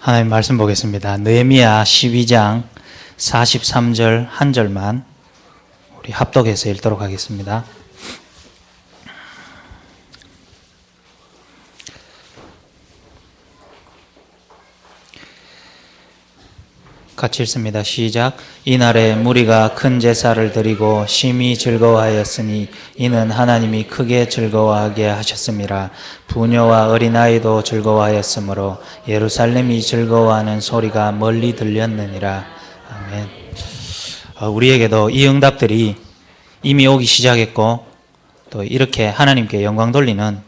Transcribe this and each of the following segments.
하나님 말씀 보겠습니다. 느헤미야 12장 43절 한 절만 우리 합독해서 읽도록 하겠습니다. 같이 읽습니다. 시작. 이날에 무리가 큰 제사를 드리고 심히 즐거워하였으니 이는 하나님이 크게 즐거워하게 하셨음이라. 부녀와 어린아이도 즐거워하였으므로 예루살렘이 즐거워하는 소리가 멀리 들렸느니라. 아멘. 우리에게도 이 응답들이 이미 오기 시작했고 또 이렇게 하나님께 영광 돌리는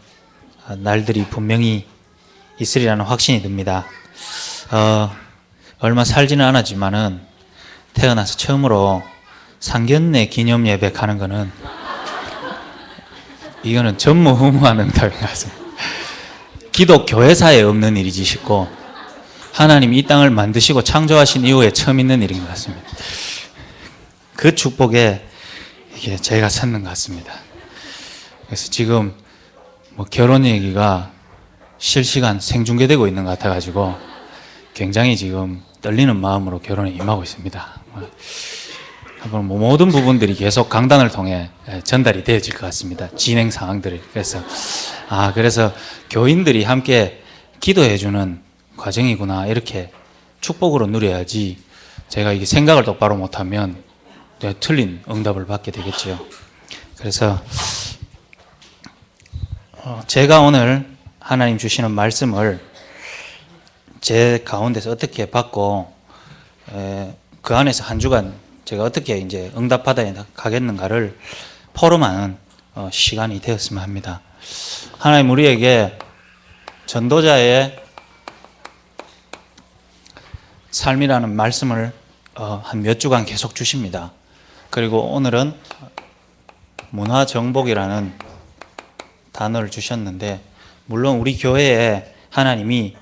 날들이 분명히 있으리라는 확신이 듭니다. 얼마 살지는 않았지만은 태어나서 처음으로 상견례 기념 예배 가는 거는 이거는 전무후무한 응답인 것 같습니다. 기독 교회사에 없는 일이지 싶고 하나님이 이 땅을 만드시고 창조하신 이후에 처음 있는 일인 것 같습니다. 그 축복에 이게 제가 섰는 것 같습니다. 그래서 지금 뭐 결혼 얘기가 실시간 생중계되고 있는 것 같아가지고 굉장히 지금 떨리는 마음으로 결혼에 임하고 있습니다. 한번 모든 부분들이 계속 강단을 통해 전달이 되어질 것 같습니다. 진행 상황들이. 그래서 교인들이 함께 기도해주는 과정이구나 이렇게 축복으로 누려야지 제가 이게 생각을 똑바로 못하면 틀린 응답을 받게 되겠죠. 그래서 제가 오늘 하나님 주시는 말씀을 제 가운데서 어떻게 받고 그 안에서 한 주간 제가 어떻게 이제 응답받아 가겠는가를 포럼하는 시간이 되었으면 합니다. 하나님 우리에게 전도자의 삶이라는 말씀을 한 몇 주간 계속 주십니다. 그리고 오늘은 문화정복이라는 단어를 주셨는데 물론 우리 교회에 하나님이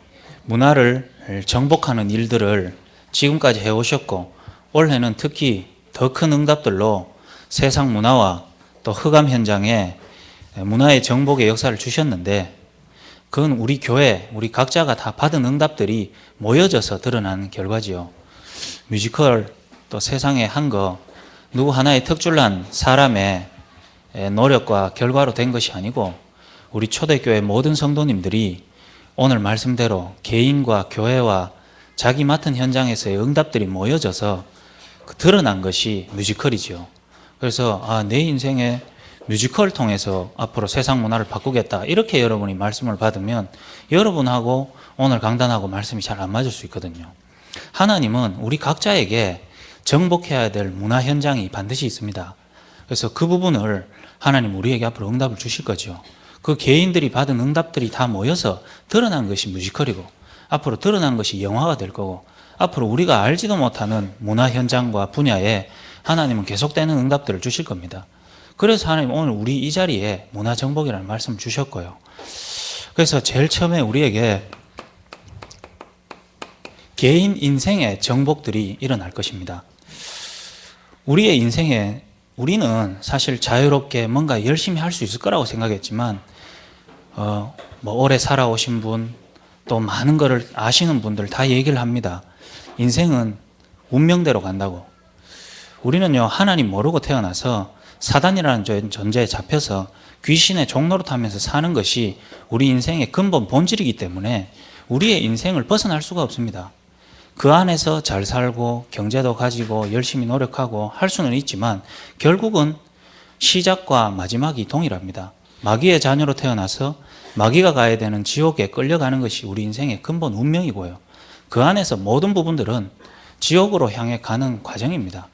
문화를 정복하는 일들을 지금까지 해오셨고 올해는 특히 더 큰 응답들로 세상 문화와 또 흑암 현장에 문화의 정복의 역사를 주셨는데 그건 우리 교회, 우리 각자가 다 받은 응답들이 모여져서 드러난 결과지요. 뮤지컬 또 세상에 한 거 누구 하나의 특출난 사람의 노력과 결과로 된 것이 아니고 우리 초대교회 모든 성도님들이 오늘 말씀대로 개인과 교회와 자기 맡은 현장에서의 응답들이 모여져서 드러난 것이 뮤지컬이죠. 그래서 내 인생에 뮤지컬을 통해서 앞으로 세상 문화를 바꾸겠다 이렇게 여러분이 말씀을 받으면 여러분하고 오늘 강단하고 말씀이 잘 안 맞을 수 있거든요. 하나님은 우리 각자에게 정복해야 될 문화 현장이 반드시 있습니다. 그래서 그 부분을 하나님 우리에게 앞으로 응답을 주실 거죠. 그 개인들이 받은 응답들이 다 모여서 드러난 것이 뮤지컬이고 앞으로 드러난 것이 영화가 될 거고 앞으로 우리가 알지도 못하는 문화 현장과 분야에 하나님은 계속되는 응답들을 주실 겁니다. 그래서 하나님 오늘 우리 이 자리에 문화정복이라는 말씀을 주셨고요. 그래서 제일 처음에 우리에게 개인 인생의 정복들이 일어날 것입니다. 우리의 인생에 우리는 사실 자유롭게 뭔가 열심히 할 수 있을 거라고 생각했지만 오래 살아오신 분 또 많은 거를 아시는 분들 다 얘기를 합니다. 인생은 운명대로 간다고. 우리는요 하나님 모르고 태어나서 사단이라는 존재에 잡혀서 귀신의 종로로 타면서 사는 것이 우리 인생의 근본 본질이기 때문에 우리의 인생을 벗어날 수가 없습니다. 그 안에서 잘 살고 경제도 가지고 열심히 노력하고 할 수는 있지만 결국은 시작과 마지막이 동일합니다. 마귀의 자녀로 태어나서 마귀가 가야 되는 지옥에 끌려가는 것이 우리 인생의 근본 운명이고요. 그 안에서 모든 부분들은 지옥으로 향해 가는 과정입니다.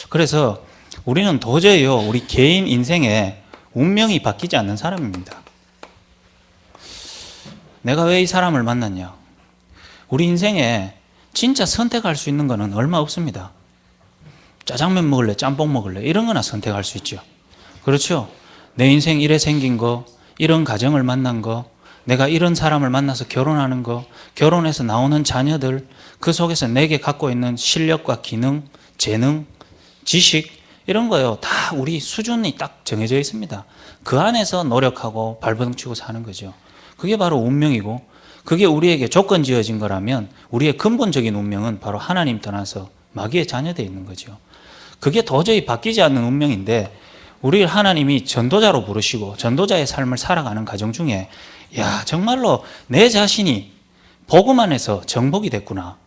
그래서 우리는 도저히요 우리 개인 인생에 운명이 바뀌지 않는 사람입니다. 내가 왜 이 사람을 만났냐? 우리 인생에 진짜 선택할 수 있는 거는 얼마 없습니다. 짜장면 먹을래, 짬뽕 먹을래 이런 거나 선택할 수 있죠. 그렇죠? 내 인생 이래 생긴 거, 이런 가정을 만난 거, 내가 이런 사람을 만나서 결혼하는 거, 결혼해서 나오는 자녀들, 그 속에서 내게 갖고 있는 실력과 기능, 재능, 지식 이런 거요 다 우리 수준이 딱 정해져 있습니다. 그 안에서 노력하고 발버둥치고 사는 거죠. 그게 바로 운명이고 그게 우리에게 조건 지어진 거라면 우리의 근본적인 운명은 바로 하나님 떠나서 마귀의 자녀되어 있는 거죠. 그게 도저히 바뀌지 않는 운명인데 우리 하나님이 전도자로 부르시고 전도자의 삶을 살아가는 과정 중에 야, 정말로 내 자신이 복음 안에서 정복이 됐구나.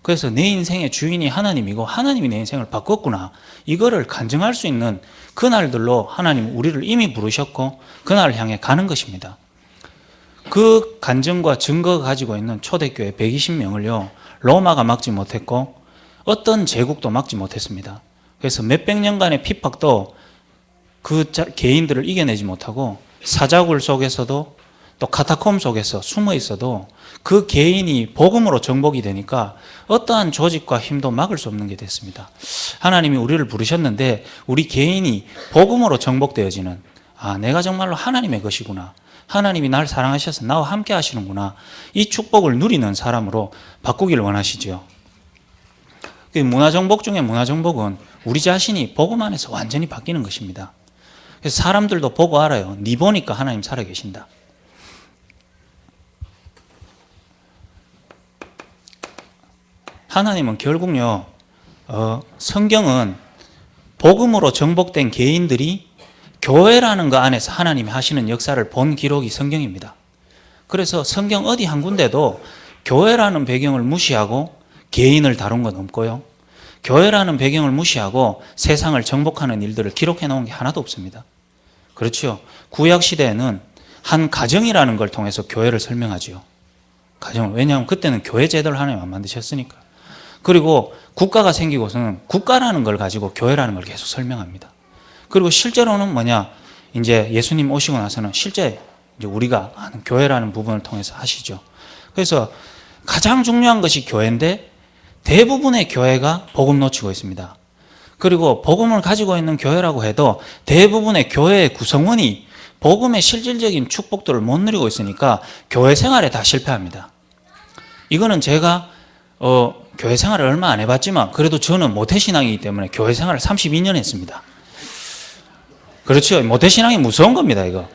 그래서 내 인생의 주인이 하나님이고 하나님이 내 인생을 바꿨구나. 이거를 간증할 수 있는 그날들로 하나님 우리를 이미 부르셨고 그날을 향해 가는 것입니다. 그 간증과 증거가 가지고 있는 초대교회 120명을요. 로마가 막지 못했고 어떤 제국도 막지 못했습니다. 그래서 몇백 년간의 핍박도 그 개인들을 이겨내지 못하고 사자굴 속에서도 또 카타콤 속에서 숨어 있어도 그 개인이 복음으로 정복이 되니까 어떠한 조직과 힘도 막을 수 없는 게 됐습니다. 하나님이 우리를 부르셨는데 우리 개인이 복음으로 정복되어지는 내가 정말로 하나님의 것이구나. 하나님이 날 사랑하셔서 나와 함께 하시는구나. 이 축복을 누리는 사람으로 바꾸기를 원하시죠. 문화정복 중에 문화정복은 우리 자신이 복음 안에서 완전히 바뀌는 것입니다. 그래서 사람들도 보고 알아요. 네 보니까 하나님 살아계신다. 하나님은 결국요, 성경은 복음으로 정복된 개인들이 교회라는 거 안에서 하나님이 하시는 역사를 본 기록이 성경입니다. 그래서 성경 어디 한 군데도 교회라는 배경을 무시하고 개인을 다룬 건 없고요. 교회라는 배경을 무시하고 세상을 정복하는 일들을 기록해 놓은 게 하나도 없습니다. 그렇죠. 구약 시대에는 한 가정이라는 걸 통해서 교회를 설명하죠. 가정을. 왜냐하면 그때는 교회 제도를 하나님 안 만드셨으니까. 그리고 국가가 생기고서는 국가라는 걸 가지고 교회라는 걸 계속 설명합니다. 그리고 실제로는 뭐냐, 이제 예수님 오시고 나서는 실제 이제 우리가 아는 교회라는 부분을 통해서 하시죠. 그래서 가장 중요한 것이 교회인데 대부분의 교회가 복음 놓치고 있습니다. 그리고 복음을 가지고 있는 교회라고 해도 대부분의 교회의 구성원이 복음의 실질적인 축복들을 못 누리고 있으니까 교회 생활에 다 실패합니다. 이거는 제가 교회 생활을 얼마 안 해봤지만 그래도 저는 모태신앙이기 때문에 교회 생활을 32년 했습니다. 그렇죠. 모태신앙이 무서운 겁니다, 이거.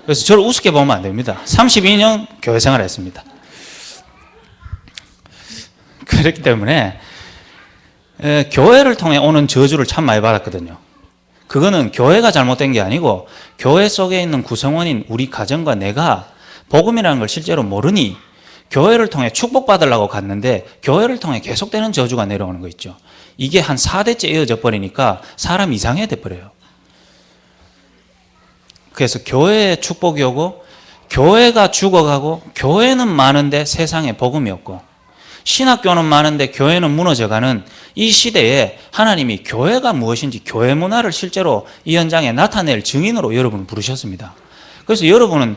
그래서 저를 우습게 보면 안 됩니다. 32년 교회 생활을 했습니다. 그렇기 때문에 교회를 통해 오는 저주를 참 많이 받았거든요. 그거는 교회가 잘못된 게 아니고 교회 속에 있는 구성원인 우리 가정과 내가 복음이라는 걸 실제로 모르니 교회를 통해 축복받으려고 갔는데 교회를 통해 계속되는 저주가 내려오는 거 있죠. 이게 한 4대째 이어져 버리니까 사람 이상해 돼버려요. 그래서 교회에 축복이 오고 교회가 죽어가고 교회는 많은데 세상에 복음이 없고 신학교는 많은데 교회는 무너져가는 이 시대에 하나님이 교회가 무엇인지 교회 문화를 실제로 이 현장에 나타낼 증인으로 여러분을 부르셨습니다. 그래서 여러분은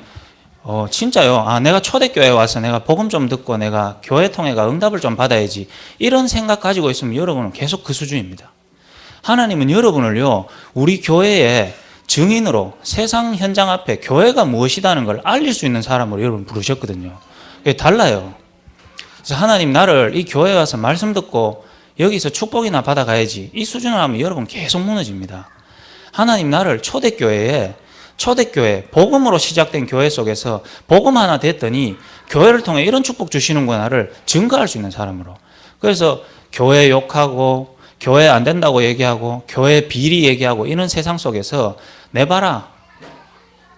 진짜요. 내가 초대교회에 와서 내가 복음 좀 듣고 내가 교회 통해가 응답을 좀 받아야지. 이런 생각 가지고 있으면 여러분은 계속 그 수준입니다. 하나님은 여러분을요, 우리 교회에 증인으로 세상 현장 앞에 교회가 무엇이다는 걸 알릴 수 있는 사람으로 여러분 부르셨거든요. 그게 달라요. 그래서 하나님 나를 이 교회에 와서 말씀 듣고 여기서 축복이나 받아가야지. 이 수준을 하면 여러분 계속 무너집니다. 하나님 나를 초대교회, 복음으로 시작된 교회 속에서 복음 하나 됐더니 교회를 통해 이런 축복 주시는구나를 증거할 수 있는 사람으로. 그래서 교회 욕하고 교회 안 된다고 얘기하고 교회 비리 얘기하고 이런 세상 속에서 내봐라.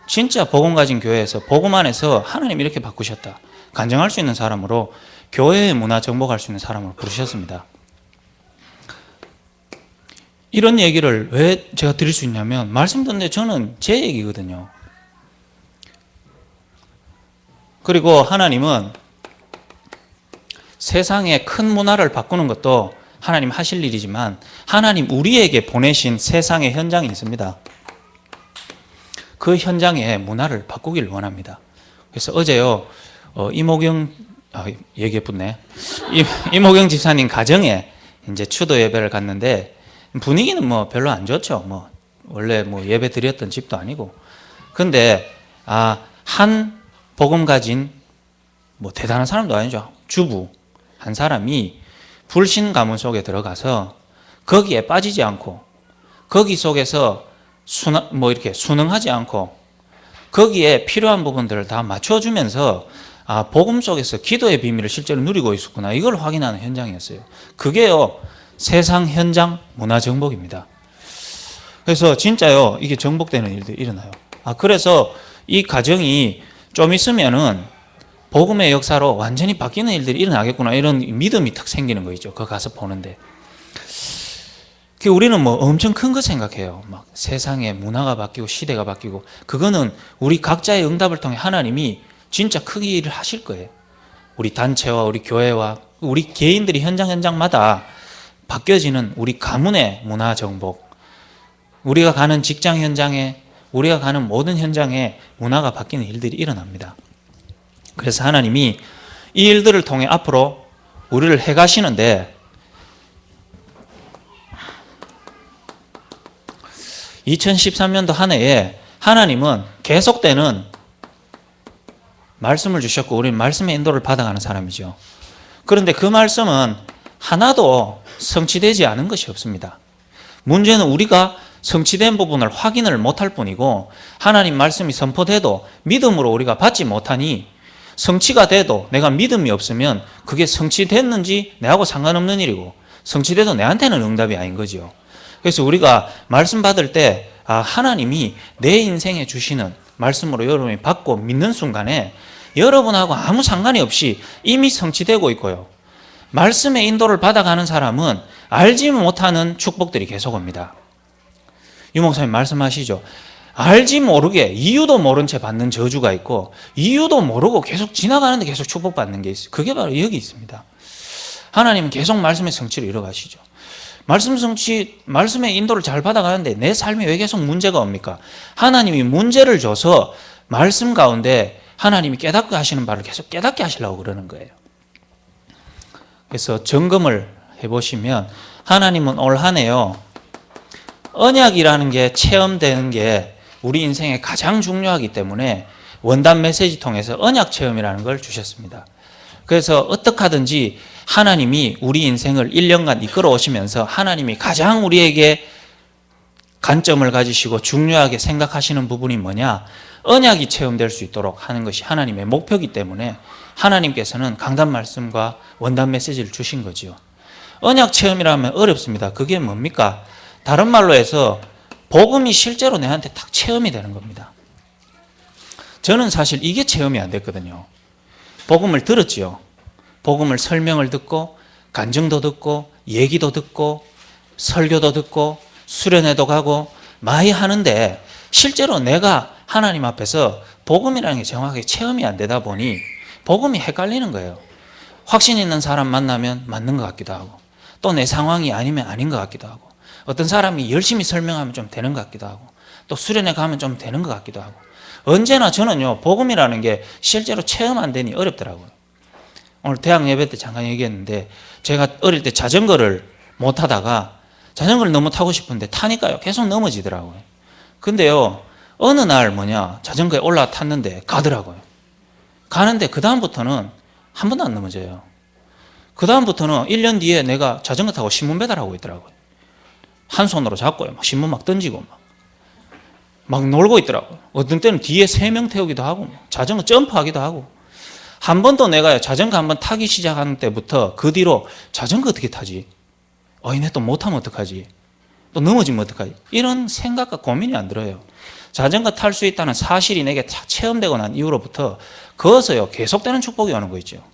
진짜 복음 가진 교회에서 복음 안에서 하나님 이렇게 바꾸셨다. 간증할 수 있는 사람으로 교회의 문화 정복할 수 있는 사람으로 부르셨습니다. 이런 얘기를 왜 제가 드릴 수 있냐면 말씀 듣는데 저는 제 얘기거든요. 그리고 하나님은 세상의 큰 문화를 바꾸는 것도 하나님 하실 일이지만 하나님 우리에게 보내신 세상의 현장이 있습니다. 그 현장의 문화를 바꾸기를 원합니다. 그래서 어제요, 이모경 얘기해붙네. 이모경 집사님 가정에 이제 추도 예배를 갔는데 분위기는 뭐 별로 안 좋죠. 원래 예배 드렸던 집도 아니고. 근데 한 복음 가진 대단한 사람도 아니죠. 주부 한 사람이 불신 가문 속에 들어가서 거기에 빠지지 않고 거기 속에서 이렇게 순응하지 않고 거기에 필요한 부분들을 다 맞춰주면서 복음 속에서 기도의 비밀을 실제로 누리고 있었구나. 이걸 확인하는 현장이었어요. 그게요, 세상 현장 문화 정복입니다. 그래서 진짜요, 이게 정복되는 일들이 일어나요. 그래서 이 가정이 좀 있으면은 복음의 역사로 완전히 바뀌는 일들이 일어나겠구나. 이런 믿음이 탁 생기는 거 있죠. 그 가서 보는데. 우리는 뭐 엄청 큰 거 생각해요. 막 세상의 문화가 바뀌고 시대가 바뀌고. 그거는 우리 각자의 응답을 통해 하나님이 진짜 크게 일을 하실 거예요. 우리 단체와 우리 교회와 우리 개인들이 현장마다 바뀌어지는 우리 가문의 문화 정복, 우리가 가는 직장 현장에, 우리가 가는 모든 현장에 문화가 바뀌는 일들이 일어납니다. 그래서 하나님이 이 일들을 통해 앞으로 우리를 해가시는데, 2013년도 한 해에 하나님은 계속되는 말씀을 주셨고, 우리는 말씀의 인도를 받아가는 사람이죠. 그런데 그 말씀은 하나도 성취되지 않은 것이 없습니다. 문제는 우리가 성취된 부분을 확인을 못할 뿐이고, 하나님 말씀이 선포돼도 믿음으로 우리가 받지 못하니, 성취가 돼도 내가 믿음이 없으면 그게 성취됐는지 내하고 상관없는 일이고, 성취돼도 내한테는 응답이 아닌 거죠. 그래서 우리가 말씀 받을 때 하나님이 내 인생에 주시는 말씀으로 여러분이 받고 믿는 순간에 여러분하고 아무 상관이 없이 이미 성취되고 있고요. 말씀의 인도를 받아가는 사람은 알지 못하는 축복들이 계속 옵니다. 유 목사님 말씀하시죠. 알지 모르게 이유도 모른 채 받는 저주가 있고, 이유도 모르고 계속 지나가는데 계속 축복받는 게 있어요. 그게 바로 여기 있습니다. 하나님은 계속 말씀의 성취를 이뤄가시죠. 말씀의 인도를 잘 받아가는데 내 삶이 왜 계속 문제가 옵니까? 하나님이 문제를 줘서 말씀 가운데 하나님이 깨닫게 하시는 바를 계속 깨닫게 하시려고 그러는 거예요. 그래서 점검을 해보시면 하나님은 올 한 해요, 언약이라는 게 체험되는 게 우리 인생에 가장 중요하기 때문에 원단 메시지 통해서 언약 체험이라는 걸 주셨습니다. 그래서 어떻게 하든지 하나님이 우리 인생을 1년간 이끌어 오시면서 하나님이 가장 우리에게 관점을 가지시고 중요하게 생각하시는 부분이 뭐냐? 언약이 체험될 수 있도록 하는 것이 하나님의 목표이기 때문에 하나님께서는 강단 말씀과 원단 메시지를 주신 거지요. 언약 체험이라면 어렵습니다. 그게 뭡니까? 다른 말로 해서 복음이 실제로 내한테 딱 체험이 되는 겁니다. 저는 사실 이게 체험이 안 됐거든요. 복음을 들었지요. 복음을 설명을 듣고 간증도 듣고 얘기도 듣고 설교도 듣고 수련회도 가고 많이 하는데 실제로 내가 하나님 앞에서 복음이라는 게 정확하게 체험이 안 되다 보니 복음이 헷갈리는 거예요. 확신 있는 사람 만나면 맞는 것 같기도 하고, 또 내 상황이 아니면 아닌 것 같기도 하고, 어떤 사람이 열심히 설명하면 좀 되는 것 같기도 하고, 또 수련회 가면 좀 되는 것 같기도 하고, 언제나 저는요, 복음이라는 게 실제로 체험 안 되니 어렵더라고요. 오늘 대학 예배 때 잠깐 얘기했는데, 제가 어릴 때 자전거를 못 타다가 자전거를 너무 타고 싶은데 타니까요, 계속 넘어지더라고요. 근데요, 어느 날 자전거에 올라 탔는데 가더라고요. 가는데 그다음부터는 한 번도 안 넘어져요. 그다음부터는 1년 뒤에 내가 자전거 타고 신문 배달하고 있더라고요. 한 손으로 잡고요, 막 신문 막 던지고 막 놀고 있더라고요. 어떤 때는 뒤에 3명 태우기도 하고, 자전거 점프하기도 하고. 한 번도 내가 자전거 한번 타기 시작한 때부터 그 뒤로 자전거 어떻게 타지? 얘네 또 못하면 어떡하지? 또 넘어지면 어떡하지? 이런 생각과 고민이 안 들어요. 자전거 탈 수 있다는 사실이 내게 다 체험되고 난 이후로부터 거기서요, 계속되는 축복이 오는 거 있죠.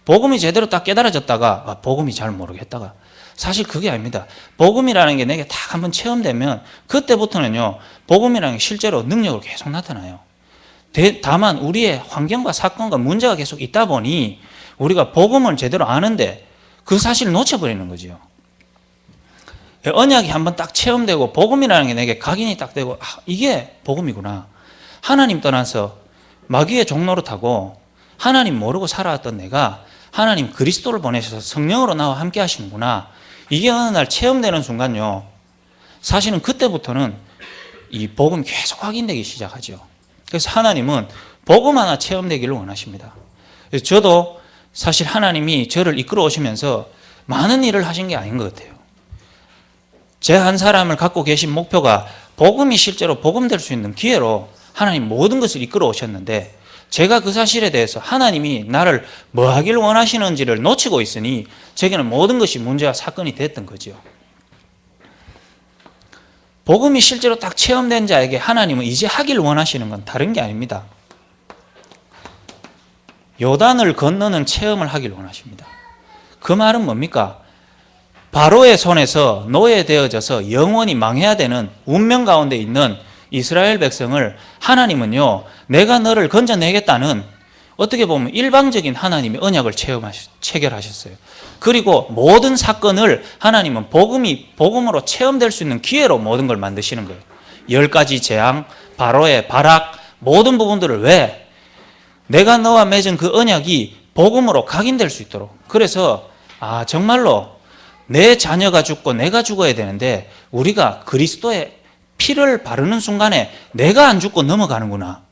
복음이 제대로 딱 깨달아졌다가 복음이 잘 모르겠다가, 사실 그게 아닙니다. 복음이라는 게 내게 딱 한번 체험되면 그때부터는요, 복음이라는 게 실제로 능력으로 계속 나타나요. 다만 우리의 환경과 사건과 문제가 계속 있다 보니 우리가 복음을 제대로 아는데 그 사실을 놓쳐버리는 거죠. 언약이 한번 딱 체험되고 복음이라는 게 내게 각인이 딱 되고, 이게 복음이구나. 하나님 떠나서 마귀의 종로를 타고 하나님 모르고 살아왔던 내가 하나님 그리스도를 보내셔서 성령으로 나와 함께 하시는구나. 이게 어느 날 체험되는 순간요, 사실은 그때부터는 이 복음이 계속 확인되기 시작하죠. 그래서 하나님은 복음 하나 체험되기를 원하십니다. 그래서 저도 사실 하나님이 저를 이끌어 오시면서 많은 일을 하신 게 아닌 것 같아요. 제 한 사람을 갖고 계신 목표가 복음이 실제로 복음될 수 있는 기회로 하나님 모든 것을 이끌어 오셨는데, 제가 그 사실에 대해서 하나님이 나를 뭐 하길 원하시는지를 놓치고 있으니 제게는 모든 것이 문제와 사건이 됐던 거죠. 복음이 실제로 딱 체험된 자에게 하나님은 이제 하길 원하시는 건 다른 게 아닙니다. 요단을 건너는 체험을 하길 원하십니다. 그 말은 뭡니까? 바로의 손에서 노예되어져서 영원히 망해야 되는 운명 가운데 있는 이스라엘 백성을 하나님은요, 내가 너를 건져내겠다는 어떻게 보면 일방적인 하나님의 언약을 체결하셨어요. 그리고 모든 사건을 하나님은 복음으로 체험될 수 있는 기회로 모든 걸 만드시는 거예요. 10가지 재앙, 바로의 발악, 모든 부분들을 왜? 내가 너와 맺은 그 언약이 복음으로 각인될 수 있도록. 그래서 정말로 내 자녀가 죽고 내가 죽어야 되는데 우리가 그리스도의 피를 바르는 순간에 내가 안 죽고 넘어가는구나.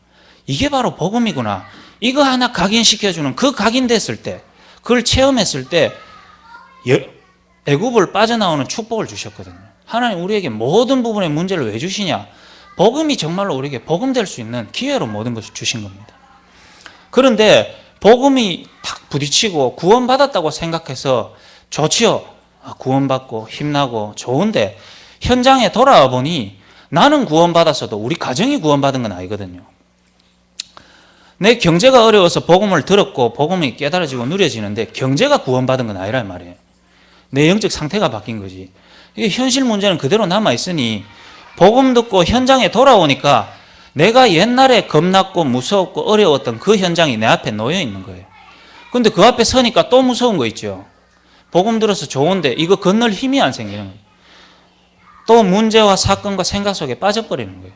이게 바로 복음이구나. 이거 하나 각인시켜주는, 그 각인됐을 때, 그걸 체험했을 때 애굽을 빠져나오는 축복을 주셨거든요. 하나님 우리에게 모든 부분의 문제를 왜 주시냐? 복음이 정말로 우리에게 복음될 수 있는 기회로 모든 것을 주신 겁니다. 그런데 복음이 탁 부딪히고 구원받았다고 생각해서 좋지요. 구원받고 힘나고 좋은데 현장에 돌아와 보니 나는 구원받았어도 우리 가정이 구원받은 건 아니거든요. 내 경제가 어려워서 복음을 들었고 복음이 깨달아지고 누려지는데 경제가 구원받은 건 아니란 말이에요. 내 영적 상태가 바뀐 거지. 이게 현실 문제는 그대로 남아있으니 복음 듣고 현장에 돌아오니까 내가 옛날에 겁났고 무서웠고 어려웠던 그 현장이 내 앞에 놓여 있는 거예요. 근데 그 앞에 서니까 또 무서운 거 있죠. 복음 들어서 좋은데 이거 건널 힘이 안 생기는 거예요. 또 문제와 사건과 생각 속에 빠져버리는 거예요.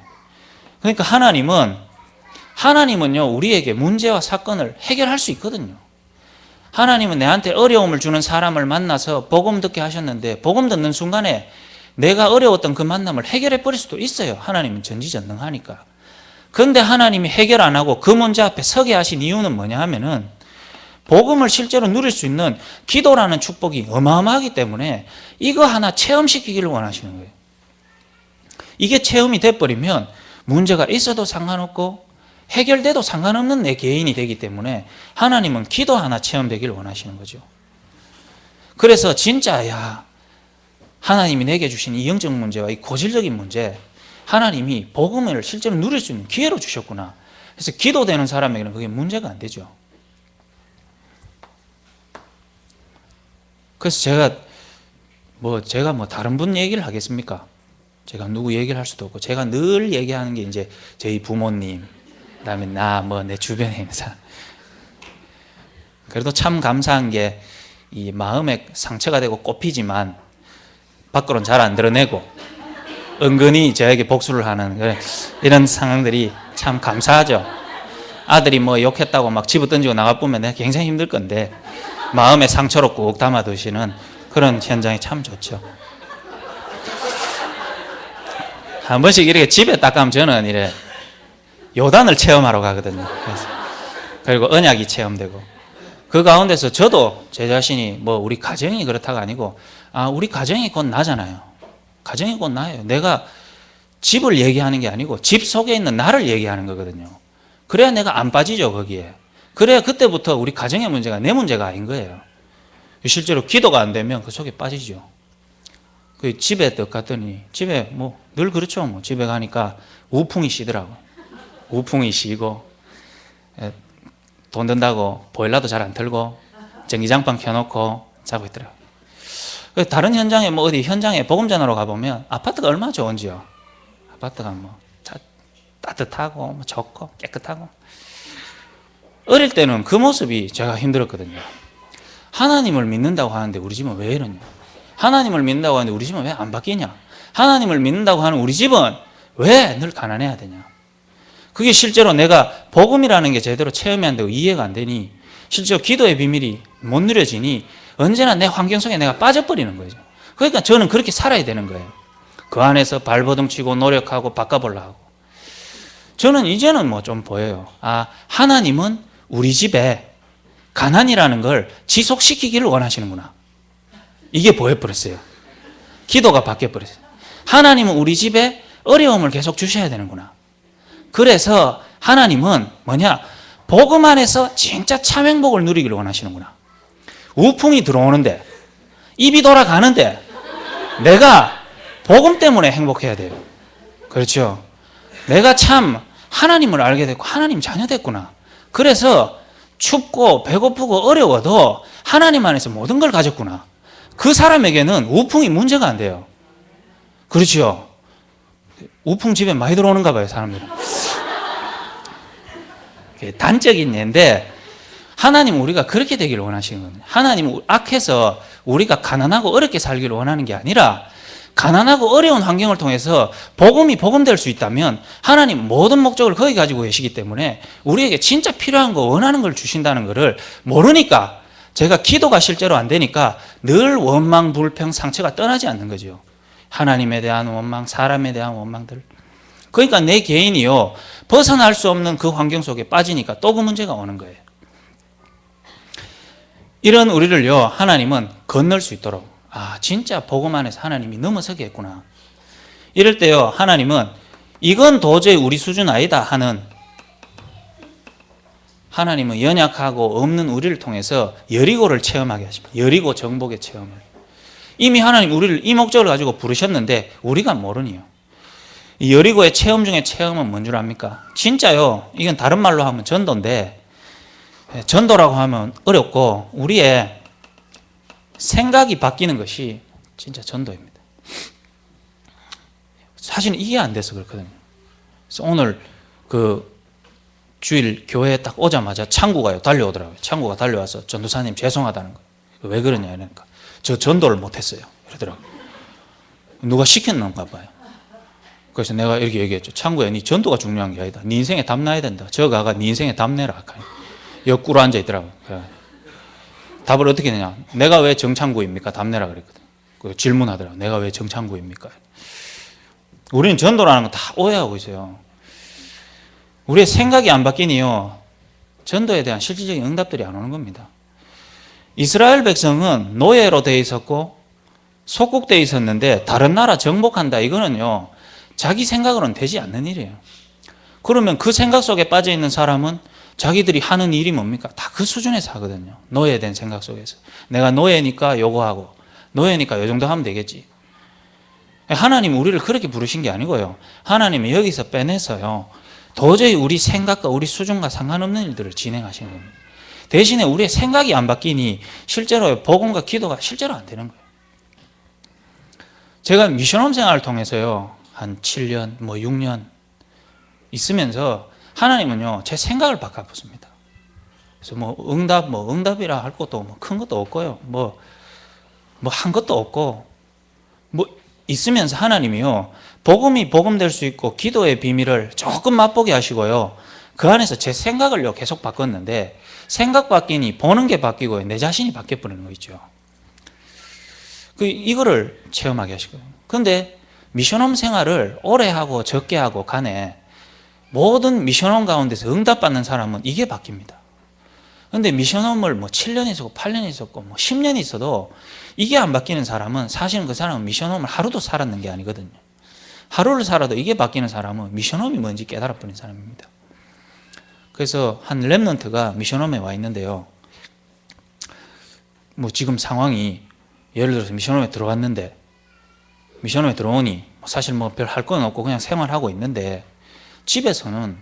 그러니까 하나님은요, 우리에게 문제와 사건을 해결할 수 있거든요. 하나님은 내한테 어려움을 주는 사람을 만나서 복음 듣게 하셨는데 복음 듣는 순간에 내가 어려웠던 그 만남을 해결해 버릴 수도 있어요. 하나님은 전지전능하니까. 그런데 하나님이 해결 안 하고 그 문제 앞에 서게 하신 이유는 뭐냐 하면은 복음을 실제로 누릴 수 있는 기도라는 축복이 어마어마하기 때문에 이거 하나 체험시키기를 원하시는 거예요. 이게 체험이 돼버리면 문제가 있어도 상관없고 해결돼도 상관없는 내 개인이 되기 때문에 하나님은 기도 하나 체험되기를 원하시는 거죠. 그래서 진짜 하나님이 내게 주신 이 영적 문제와 이 고질적인 문제, 하나님이 복음을 실제로 누릴 수 있는 기회로 주셨구나. 그래서 기도되는 사람에게는 그게 문제가 안 되죠. 그래서 제가 다른 분 얘기를 하겠습니까? 제가 누구 얘기를 할 수도 없고, 제가 늘 얘기하는 게 이제 저희 부모님, 그다음에 내 주변에 있는 사람. 그래도 참 감사한 게 이 마음에 상처가 되고 꼽히지만 밖으로는 잘 안 드러내고 은근히 저에게 복수를 하는 이런 상황들이 참 감사하죠. 아들이 욕했다고 막 집어 던지고 나가보면 내가 굉장히 힘들 건데 마음에 상처로 꾹 담아두시는 그런 현장이 참 좋죠. 한 번씩 이렇게 집에 딱 가면 저는 요단을 체험하러 가거든요. 그리고 언약이 체험되고 그 가운데서 저도 제 자신이 우리 가정이 그렇다가 아니고 우리 가정이 곧 나잖아요. 가정이 곧 나예요. 내가 집을 얘기하는 게 아니고 집 속에 있는 나를 얘기하는 거거든요. 그래야 내가 안 빠지죠, 거기에. 그래야 그때부터 우리 가정의 문제가 내 문제가 아닌 거예요. 실제로 기도가 안 되면 그 속에 빠지죠. 그 집에 딱 갔더니 집에 늘 그렇죠. 집에 가니까 우풍이 시더라고. 우풍이 시고 돈 든다고 보일러도 잘 안 틀고 전기장판 켜놓고 자고 있더라고요. 다른 현장에 어디 현장에 복음전하러 가보면 아파트가 얼마나 좋은지요. 아파트가 따뜻하고 좋고 깨끗하고. 어릴 때는 그 모습이 제가 힘들었거든요. 하나님을 믿는다고 하는데 우리 집은 왜 이러냐? 하나님을 믿는다고 하는데 우리 집은 왜 안 바뀌냐? 하나님을 믿는다고 하는 우리 집은 왜 늘 가난해야 되냐? 그게 실제로 내가 복음이라는 게 제대로 체험이 안 되고 이해가 안 되니 실제로 기도의 비밀이 못 누려지니 언제나 내 환경 속에 내가 빠져버리는 거죠. 그러니까 저는 그렇게 살아야 되는 거예요. 그 안에서 발버둥 치고 노력하고 바꿔보려고 하고. 저는 이제는 좀 보여요. 하나님은 우리 집에 가난이라는 걸 지속시키기를 원하시는구나. 이게 보여버렸어요. 기도가 바뀌어버렸어요. 하나님은 우리 집에 어려움을 계속 주셔야 되는구나. 그래서 하나님은 복음 안에서 진짜 참 행복을 누리기를 원하시는구나. 우풍이 들어오는데, 입이 돌아가는데 내가 복음 때문에 행복해야 돼요. 그렇죠? 내가 참 하나님을 알게 됐고 하나님 자녀 됐구나. 그래서 춥고 배고프고 어려워도 하나님 안에서 모든 걸 가졌구나. 그 사람에게는 우풍이 문제가 안 돼요. 그렇죠? 우풍 집에 많이 들어오는가 봐요, 사람들은. 단적인 예인데, 하나님은 우리가 그렇게 되기를 원하시는 겁니다. 하나님은 악해서 우리가 가난하고 어렵게 살기를 원하는 게 아니라, 가난하고 어려운 환경을 통해서 복음이 복음될 수 있다면 하나님 모든 목적을 거기 가지고 계시기 때문에 우리에게 진짜 필요한 거, 원하는 걸 주신다는 것을 모르니까, 제가 기도가 실제로 안 되니까 늘 원망, 불평, 상처가 떠나지 않는 거죠. 하나님에 대한 원망, 사람에 대한 원망들. 그러니까 내 개인이요, 벗어날 수 없는 그 환경 속에 빠지니까 또 그 문제가 오는 거예요. 이런 우리를요, 하나님은 건널 수 있도록, 진짜 복음 안에서 하나님이 넘어서게 했구나. 이럴 때요, 하나님은 이건 도저히 우리 수준 아니다 하는, 하나님은 연약하고 없는 우리를 통해서 여리고를 체험하게 하십니다. 여리고 정복의 체험을. 이미 하나님 우리를 이 목적을 가지고 부르셨는데 우리가 모르니요. 이 여리고의 체험 중에 체험은 뭔 줄 압니까? 진짜요, 이건 다른 말로 하면 전도인데, 전도라고 하면 어렵고 우리의 생각이 바뀌는 것이 진짜 전도입니다. 사실은 이게 안 돼서 그렇거든요. 그래서 오늘 그 주일 교회에 딱 오자마자 창구가요 달려오더라고요. 창구가 달려와서 전도사님 죄송하다는 거예요. 왜 그러냐 이러니까 저 전도를 못했어요 이러더라고요. 누가 시켰는가 봐요. 그래서 내가 이렇게 얘기했죠. 창구야, 네 전도가 중요한 게 아니다. 네 인생에 답 나야 된다. 저 가가 네 인생에 답 내라. 옆 꿇어 앉아 있더라고요. 답을 어떻게 내냐. 내가 왜 정창구입니까? 답 내라 그랬거든. 질문하더라고요. 내가 왜 정창구입니까? 우리는 전도라는 거 다 오해하고 있어요. 우리의 생각이 안 바뀌니요, 전도에 대한 실질적인 응답들이 안 오는 겁니다. 이스라엘 백성은 노예로 되어 있었고 속국되어 있었는데 다른 나라 정복한다, 이거는요 자기 생각으로는 되지 않는 일이에요. 그러면 그 생각 속에 빠져 있는 사람은 자기들이 하는 일이 뭡니까? 다 그 수준에서 하거든요. 노예된 생각 속에서. 내가 노예니까 요거 하고, 노예니까 요 정도 하면 되겠지. 하나님은 우리를 그렇게 부르신 게 아니고요, 하나님은 여기서 빼내서요 도저히 우리 생각과 우리 수준과 상관없는 일들을 진행하시는 겁니다. 대신에 우리의 생각이 안 바뀌니 실제로 복음과 기도가 실제로 안 되는 거예요. 제가 미션홈 생활을 통해서요 한 7년, 6년 있으면서 하나님은요 제 생각을 바꿔보십니다. 그래서 응답이라 할 것도 큰 것도 없고요, 한 것도 없고, 있으면서 하나님이요 복음이 복음될 수 있고 기도의 비밀을 조금 맛보게 하시고요, 그 안에서 제 생각을요 계속 바꿨는데, 생각 바뀌니 보는 게 바뀌고 내 자신이 바뀌어버리는 거 있죠. 이거를 체험하게 하시거든요. 그런데 미션홈 생활을 오래 하고 적게 하고 간에 모든 미션홈 가운데서 응답받는 사람은 이게 바뀝니다. 그런데 미션홈을 7년 있었고 8년 있었고 10년 있어도 이게 안 바뀌는 사람은, 사실은 그 사람은 미션홈을 하루도 살았는 게 아니거든요. 하루를 살아도 이게 바뀌는 사람은 미션홈이 뭔지 깨달아버린 사람입니다. 그래서 한 렘넌트가 미션홈에 와 있는데요, 지금 상황이, 예를 들어서 미션홈에 들어왔는데, 미션홈에 들어오니 사실 별 할 건 없고 그냥 생활하고 있는데 집에서는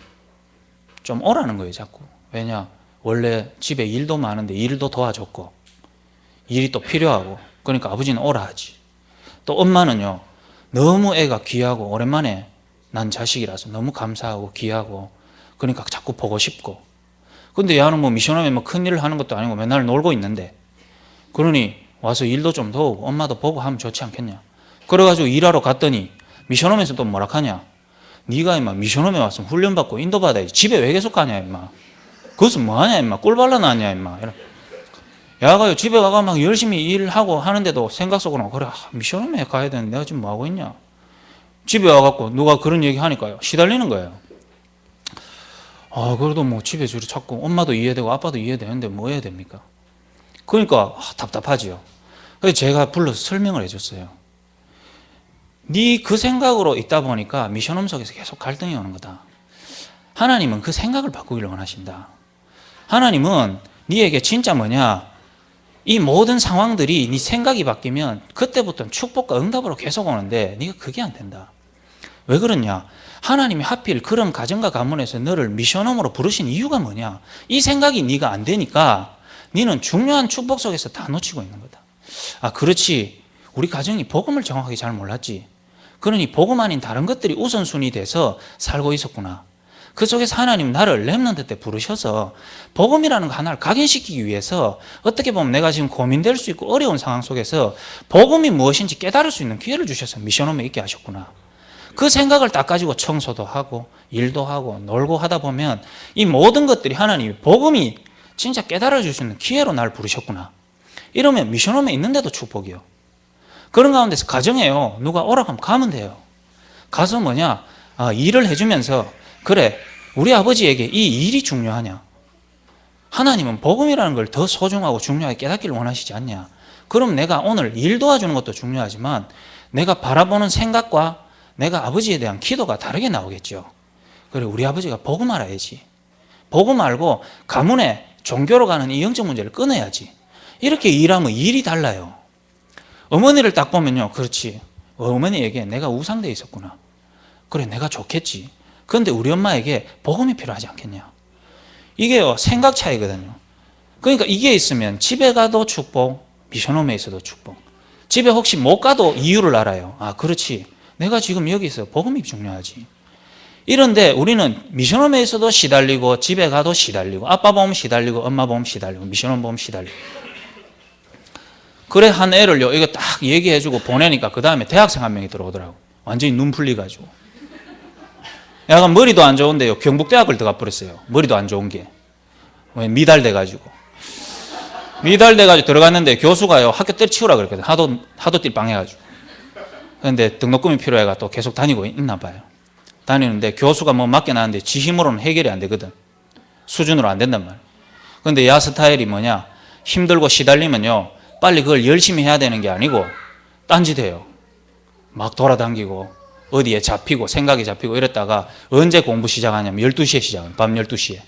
좀 오라는 거예요 자꾸. 왜냐, 원래 집에 일도 많은데 일도 도와줬고 일이 또 필요하고, 그러니까 아버지는 오라 하지. 또 엄마는요 너무 애가 귀하고 오랜만에 난 자식이라서 너무 감사하고 귀하고, 그러니까 자꾸 보고 싶고. 근데 얘는 미션홈에 큰일을 하는 것도 아니고 맨날 놀고 있는데, 그러니 와서 일도 좀 도우고 엄마도 보고 하면 좋지 않겠냐. 그래가지고 일하러 갔더니 미션홈에서 또 뭐라 하냐. 네가 임마 미션홈에 왔으면 훈련받고 인도받아야지, 집에 왜 계속 가냐 임마. 그것은 뭐하냐 임마, 꿀 발라놨냐 임마. 야가요 집에 가가 막 열심히 일하고 하는데도 생각 속으로 그래, 미션홈에 가야 되는데 내가 지금 뭐하고 있냐. 집에 와갖고 누가 그런 얘기 하니까요 시달리는 거예요. 그래도 집에 저리 자꾸 엄마도 이해되고 아빠도 이해되는데 뭐 해야 됩니까? 그러니까 답답하지요. 그래서 제가 불러서 설명을 해줬어요. 네 그 생각으로 있다 보니까 미션홈 속에서 계속 갈등이 오는 거다. 하나님은 그 생각을 바꾸기를 원하신다. 하나님은 네에게 진짜 뭐냐, 이 모든 상황들이 네 생각이 바뀌면 그때부터는 축복과 응답으로 계속 오는데 네가 그게 안 된다. 왜 그러냐? 하나님이 하필 그런 가정과 가문에서 너를 미션홈으로 부르신 이유가 뭐냐? 이 생각이 네가 안 되니까 너는 중요한 축복 속에서 다 놓치고 있는 거다. 아, 그렇지. 우리 가정이 복음을 정확하게 잘 몰랐지. 그러니 복음 아닌 다른 것들이 우선순위 돼서 살고 있었구나. 그 속에서 하나님 나를 렘넌트 때 부르셔서 복음이라는 거 하나를 각인시키기 위해서 어떻게 보면 내가 지금 고민될 수 있고 어려운 상황 속에서 복음이 무엇인지 깨달을 수 있는 기회를 주셔서 미션홈에 있게 하셨구나. 그 생각을 딱 가지고 청소도 하고 일도 하고 놀고 하다 보면 이 모든 것들이 하나님이 복음이 진짜 깨달아 줄 수 있는 기회로 날 부르셨구나. 이러면 미션홈에 있는데도 축복이요. 그런 가운데서 가정에요. 누가 오라 하면 가면 돼요. 가서 뭐냐? 일을 해주면서 그래, 우리 아버지에게 이 일이 중요하냐? 하나님은 복음이라는 걸 더 소중하고 중요하게 깨닫기를 원하시지 않냐? 그럼 내가 오늘 일 도와주는 것도 중요하지만 내가 바라보는 생각과 내가 아버지에 대한 기도가 다르게 나오겠죠. 그래, 우리 아버지가 복음 알아야지. 복음 알고 가문에 종교로 가는 이 영적 문제를 끊어야지. 이렇게 일하면 일이 달라요. 어머니를 딱 보면요, 그렇지. 어머니에게 내가 우상되어 있었구나. 그래, 내가 좋겠지. 그런데 우리 엄마에게 복음이 필요하지 않겠냐. 이게요, 생각 차이거든요. 그러니까 이게 있으면 집에 가도 축복, 미션홈에 있어도 축복. 집에 혹시 못 가도 이유를 알아요. 아, 그렇지. 내가 지금 여기 있어. 복음이 중요하지. 이런데 우리는 미션홈에 있어도 시달리고 집에 가도 시달리고 아빠 보면 시달리고 엄마 보면 시달리고 미션홈 보면 시달리고. 그래, 한 애를요, 이거 딱 얘기해주고 보내니까 그 다음에 대학생 한 명이 들어오더라고. 완전히 눈 풀리가지고. 약간 머리도 안 좋은데요, 경북대학을 들어가 버렸어요. 머리도 안 좋은 게. 미달돼가지고. 미달돼가지고 들어갔는데 교수가요, 학교 때려치우라 그랬거든. 하도 띨빵해가지고. 그런데 등록금이 필요해가 또 계속 다니고 있나 봐요. 다니는데 교수가 뭐 맡겨놨는데 지 힘으로는 해결이 안 되거든. 수준으로 안 된단 말이에요. 그런데 야 스타일이 뭐냐, 힘들고 시달리면요, 빨리 그걸 열심히 해야 되는 게 아니고 딴짓해요. 막 돌아다니고 어디에 잡히고 생각이 잡히고 이랬다가 언제 공부 시작하냐면 12시에 시작해요. 밤 12시에.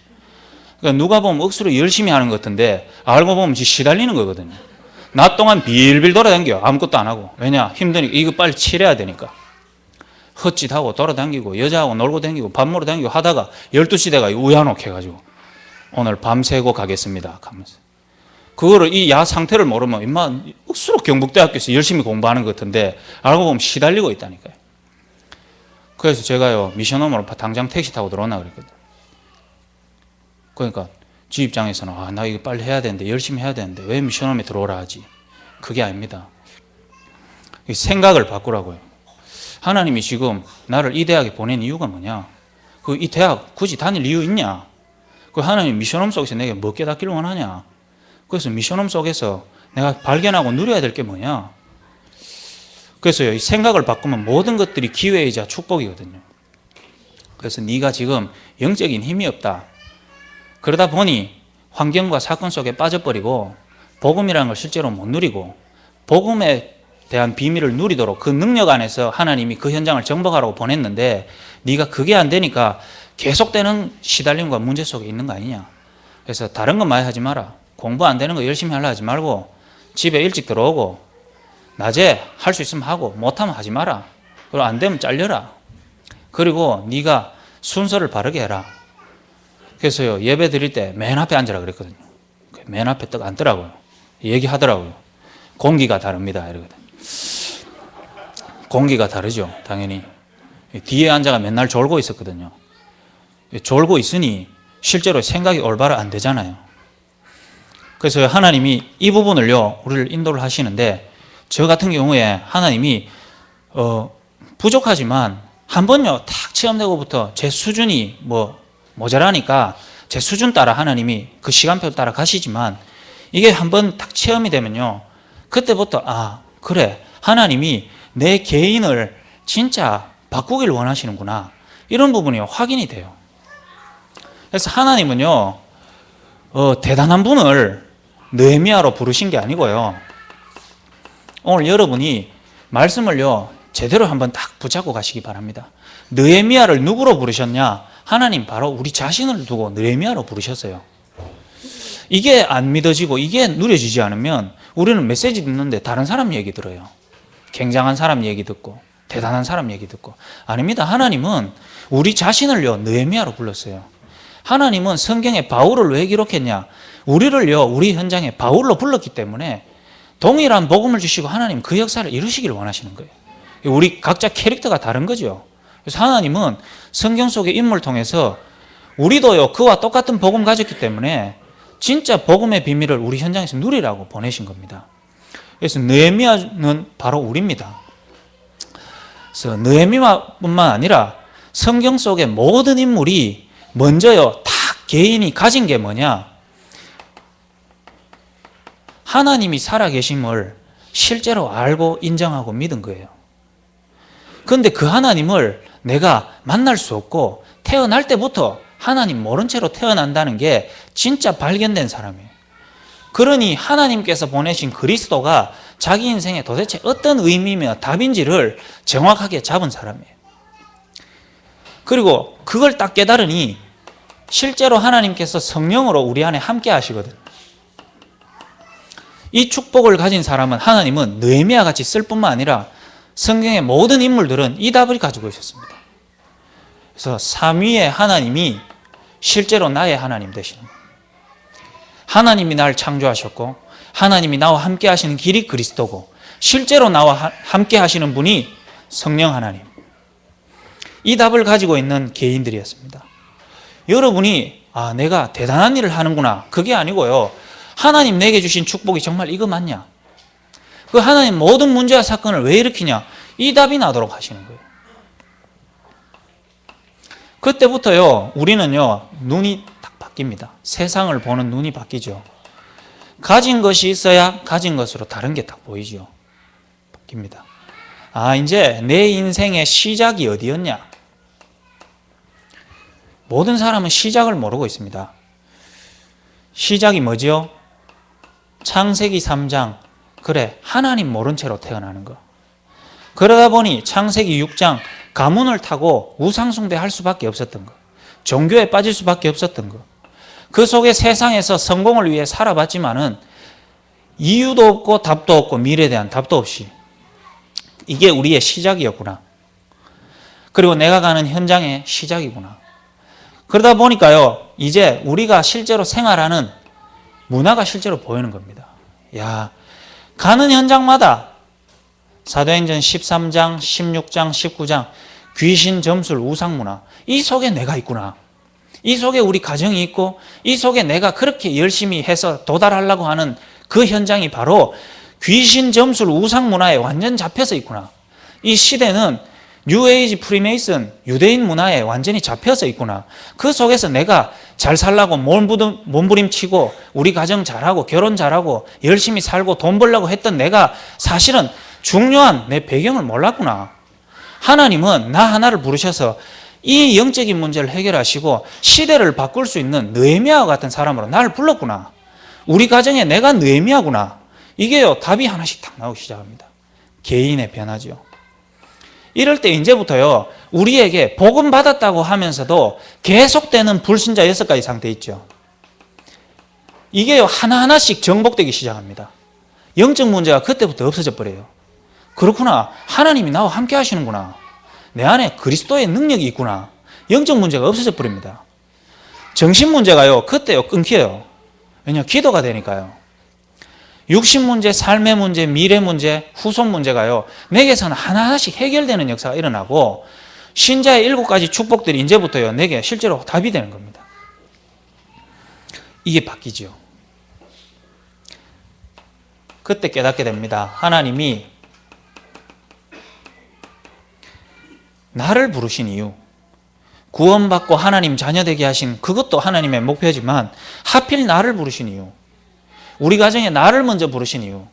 그러니까 누가 보면 억수로 열심히 하는 것 같은데 알고 보면 지 시달리는 거거든요. 낮 동안 빌빌 돌아다녀요. 아무것도 안 하고. 왜냐? 힘드니까. 이거 빨리 칠해야 되니까. 헛짓하고 돌아다니고 여자하고 놀고 다니고 밥 먹으러 다니고 하다가 12시 돼가 우연옥 해가지고 오늘 밤새고 가겠습니다 하면서. 그거를 이 야 상태를 모르면 임마 억수로 경북대학교에서 열심히 공부하는 것 같은데 알고 보면 시달리고 있다니까요. 그래서 제가요, 미션홈으로 당장 택시 타고 들어오나 그랬거든. 그러니까 지 입장에서는 나 이거 빨리 해야 되는데 열심히 해야 되는데 왜 미션홈에 들어오라 하지? 그게 아닙니다. 생각을 바꾸라고요. 하나님이 지금 나를 이 대학에 보낸 이유가 뭐냐? 이 대학 굳이 다닐 이유 있냐? 그 하나님 미션홈 속에서 내게 뭐 깨닫기를 원하냐? 그래서 미션홈 속에서 내가 발견하고 누려야 될 게 뭐냐? 그래서 이 생각을 바꾸면 모든 것들이 기회이자 축복이거든요. 그래서 네가 지금 영적인 힘이 없다. 그러다 보니 환경과 사건 속에 빠져버리고 복음이라는 걸 실제로 못 누리고 복음에 대한 비밀을 누리도록 그 능력 안에서 하나님이 그 현장을 정복하라고 보냈는데 네가 그게 안 되니까 계속되는 시달림과 문제 속에 있는 거 아니냐. 그래서 다른 건 많이 하지 마라. 공부 안 되는 거 열심히 하려 하지 말고 집에 일찍 들어오고 낮에 할 수 있으면 하고 못하면 하지 마라. 그리고 안 되면 잘려라. 그리고 네가 순서를 바르게 해라. 그래서요, 예배 드릴 때 맨 앞에 앉으라 그랬거든요. 맨 앞에 딱 앉더라고요. 얘기하더라고요. 공기가 다릅니다. 이러거든. 공기가 다르죠. 당연히. 뒤에 앉아가 맨날 졸고 있었거든요. 졸고 있으니 실제로 생각이 올바로 안 되잖아요. 그래서 하나님이 이 부분을요, 우리를 인도를 하시는데 저 같은 경우에 하나님이 부족하지만 한 번요 탁 체험되고부터 제 수준이 모자라니까 제 수준 따라 하나님이 그 시간표 따라 가시지만 이게 한 번 딱 체험이 되면요 그때부터 그래 하나님이 내 개인을 진짜 바꾸기를 원하시는구나 이런 부분이 확인이 돼요. 그래서 하나님은요 대단한 분을 느헤미야로 부르신 게 아니고요. 오늘 여러분이 말씀을요 제대로 한번 딱 붙잡고 가시기 바랍니다. 느헤미야를 누구로 부르셨냐? 하나님 바로 우리 자신을 두고 느헤미야로 부르셨어요. 이게 안 믿어지고 이게 누려지지 않으면 우리는 메시지 듣는데 다른 사람 얘기 들어요. 굉장한 사람 얘기 듣고 대단한 사람 얘기 듣고. 아닙니다. 하나님은 우리 자신을요 느헤미야로 불렀어요. 하나님은 성경에 바울을 왜 기록했냐? 우리를요 우리 현장에 바울로 불렀기 때문에 동일한 복음을 주시고 하나님 그 역사를 이루시기를 원하시는 거예요. 우리 각자 캐릭터가 다른 거죠. 그래서 하나님은 성경 속의 인물을 통해서 우리도요 그와 똑같은 복음 가졌기 때문에 진짜 복음의 비밀을 우리 현장에서 누리라고 보내신 겁니다. 그래서 느헤미야는 바로 우리입니다. 그래서 느헤미야뿐만 아니라 성경 속의 모든 인물이 먼저요 다 개인이 가진 게 뭐냐? 하나님이 살아계심을 실제로 알고 인정하고 믿은 거예요. 그런데 그 하나님을 내가 만날 수 없고 태어날 때부터 하나님 모른 채로 태어난다는 게 진짜 발견된 사람이에요. 그러니 하나님께서 보내신 그리스도가 자기 인생에 도대체 어떤 의미며 답인지를 정확하게 잡은 사람이에요. 그리고 그걸 딱 깨달으니 실제로 하나님께서 성령으로 우리 안에 함께 하시거든. 이 축복을 가진 사람은 하나님은 느헤미야 같이 쓸 뿐만 아니라 성경의 모든 인물들은 이 답을 가지고 있었습니다. 그래서 삼위의 하나님이 실제로 나의 하나님 되시는 거예요. 하나님이 날 창조하셨고 하나님이 나와 함께 하시는 길이 그리스도고 실제로 나와 함께 하시는 분이 성령 하나님. 이 답을 가지고 있는 개인들이었습니다. 여러분이 내가 대단한 일을 하는구나 그게 아니고요. 하나님 내게 주신 축복이 정말 이거 맞냐? 그 하나님 모든 문제와 사건을 왜 일으키냐? 이 답이 나도록 하시는 거예요. 그때부터요 우리는요 눈이 딱 바뀝니다. 세상을 보는 눈이 바뀌죠. 가진 것이 있어야 가진 것으로 다른 게 딱 보이죠. 바뀝니다. 이제 내 인생의 시작이 어디였냐? 모든 사람은 시작을 모르고 있습니다. 시작이 뭐지요? 창세기 3장 그래 하나님 모른 채로 태어나는 거. 그러다 보니 창세기 6장 가문을 타고 우상숭배할 수밖에 없었던 거. 종교에 빠질 수밖에 없었던 거. 그 속에 세상에서 성공을 위해 살아봤지만은 이유도 없고 답도 없고 미래에 대한 답도 없이 이게 우리의 시작이었구나. 그리고 내가 가는 현장의 시작이구나. 그러다 보니까요 이제 우리가 실제로 생활하는 문화가 실제로 보이는 겁니다. 가는 현장마다 사도행전 13장, 16장, 19장 귀신, 점술, 우상문화 이 속에 내가 있구나. 이 속에 우리 가정이 있고 이 속에 내가 그렇게 열심히 해서 도달하려고 하는 그 현장이 바로 귀신, 점술, 우상문화에 완전 잡혀서 있구나. 이 시대는 뉴에이지, 프리메이슨, 유대인 문화에 완전히 잡혀서 있구나. 그 속에서 내가 잘 살라고 몸부림치고 우리 가정 잘하고 결혼 잘하고 열심히 살고 돈 벌려고 했던 내가 사실은 중요한 내 배경을 몰랐구나. 하나님은 나 하나를 부르셔서 이 영적인 문제를 해결하시고 시대를 바꿀 수 있는 느헤미야와 같은 사람으로 나를 불렀구나. 우리 가정에 내가 느헤미야구나. 이게요 답이 하나씩 딱 나오기 시작합니다. 개인의 변화죠. 이럴 때 이제부터요 우리에게 복음 받았다고 하면서도 계속되는 불신자 6가지 상태 있죠. 이게요 하나하나씩 정복되기 시작합니다. 영적 문제가 그때부터 없어져 버려요. 그렇구나. 하나님이 나와 함께 하시는구나. 내 안에 그리스도의 능력이 있구나. 영적 문제가 없어져 버립니다. 정신 문제가요 그때요 끊겨요. 왜냐하면 기도가 되니까요. 육신 문제, 삶의 문제, 미래 문제, 후속 문제가요 내게서는 하나하나씩 해결되는 역사가 일어나고 신자의 7가지 축복들이 이제부터요 내게 실제로 답이 되는 겁니다. 이게 바뀌죠. 그때 깨닫게 됩니다. 하나님이 나를 부르신 이유, 구원받고 하나님 자녀 되게 하신 그것도 하나님의 목표지만 하필 나를 부르신 이유, 우리 가정에 나를 먼저 부르신 이유,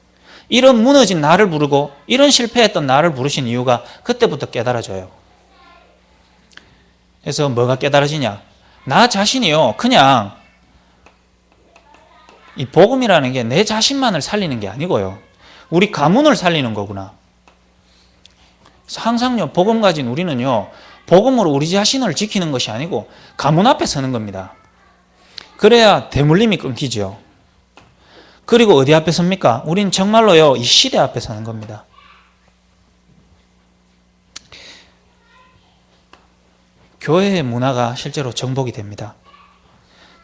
이런 무너진 나를 부르고 이런 실패했던 나를 부르신 이유가 그때부터 깨달아져요. 그래서 뭐가 깨달아지냐? 나 자신이요 그냥 이 복음이라는 게 내 자신만을 살리는 게 아니고요 우리 가문을 살리는 거구나. 그래서 항상요 복음 가진 우리는요 복음으로 우리 자신을 지키는 것이 아니고 가문 앞에 서는 겁니다. 그래야 대물림이 끊기죠. 그리고 어디 앞에 섭니까? 우린 정말로요, 이 시대 앞에 서는 겁니다. 교회의 문화가 실제로 정복이 됩니다.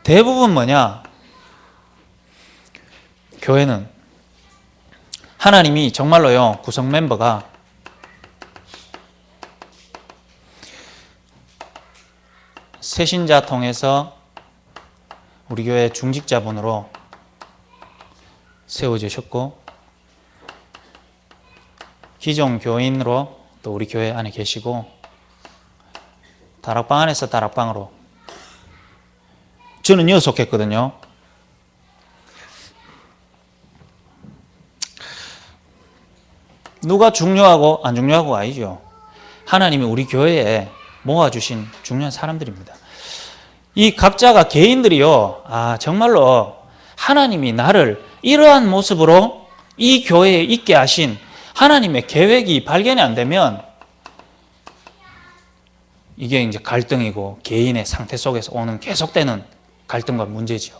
대부분 뭐냐? 교회는 하나님이 정말로요, 구성 멤버가 새신자 통해서 우리 교회 중직자분으로 세워주셨고, 기존 교인으로 또 우리 교회 안에 계시고, 다락방 안에서 다락방으로, 저는 여기 속했거든요. 누가 중요하고 안 중요하고 아니죠. 하나님이 우리 교회에 모아주신 중요한 사람들입니다. 이 각자가 개인들이요, 정말로 하나님이 나를 이러한 모습으로 이 교회에 있게 하신 하나님의 계획이 발견이 안 되면 이게 이제 갈등이고 개인의 상태 속에서 오는 계속되는 갈등과 문제지요.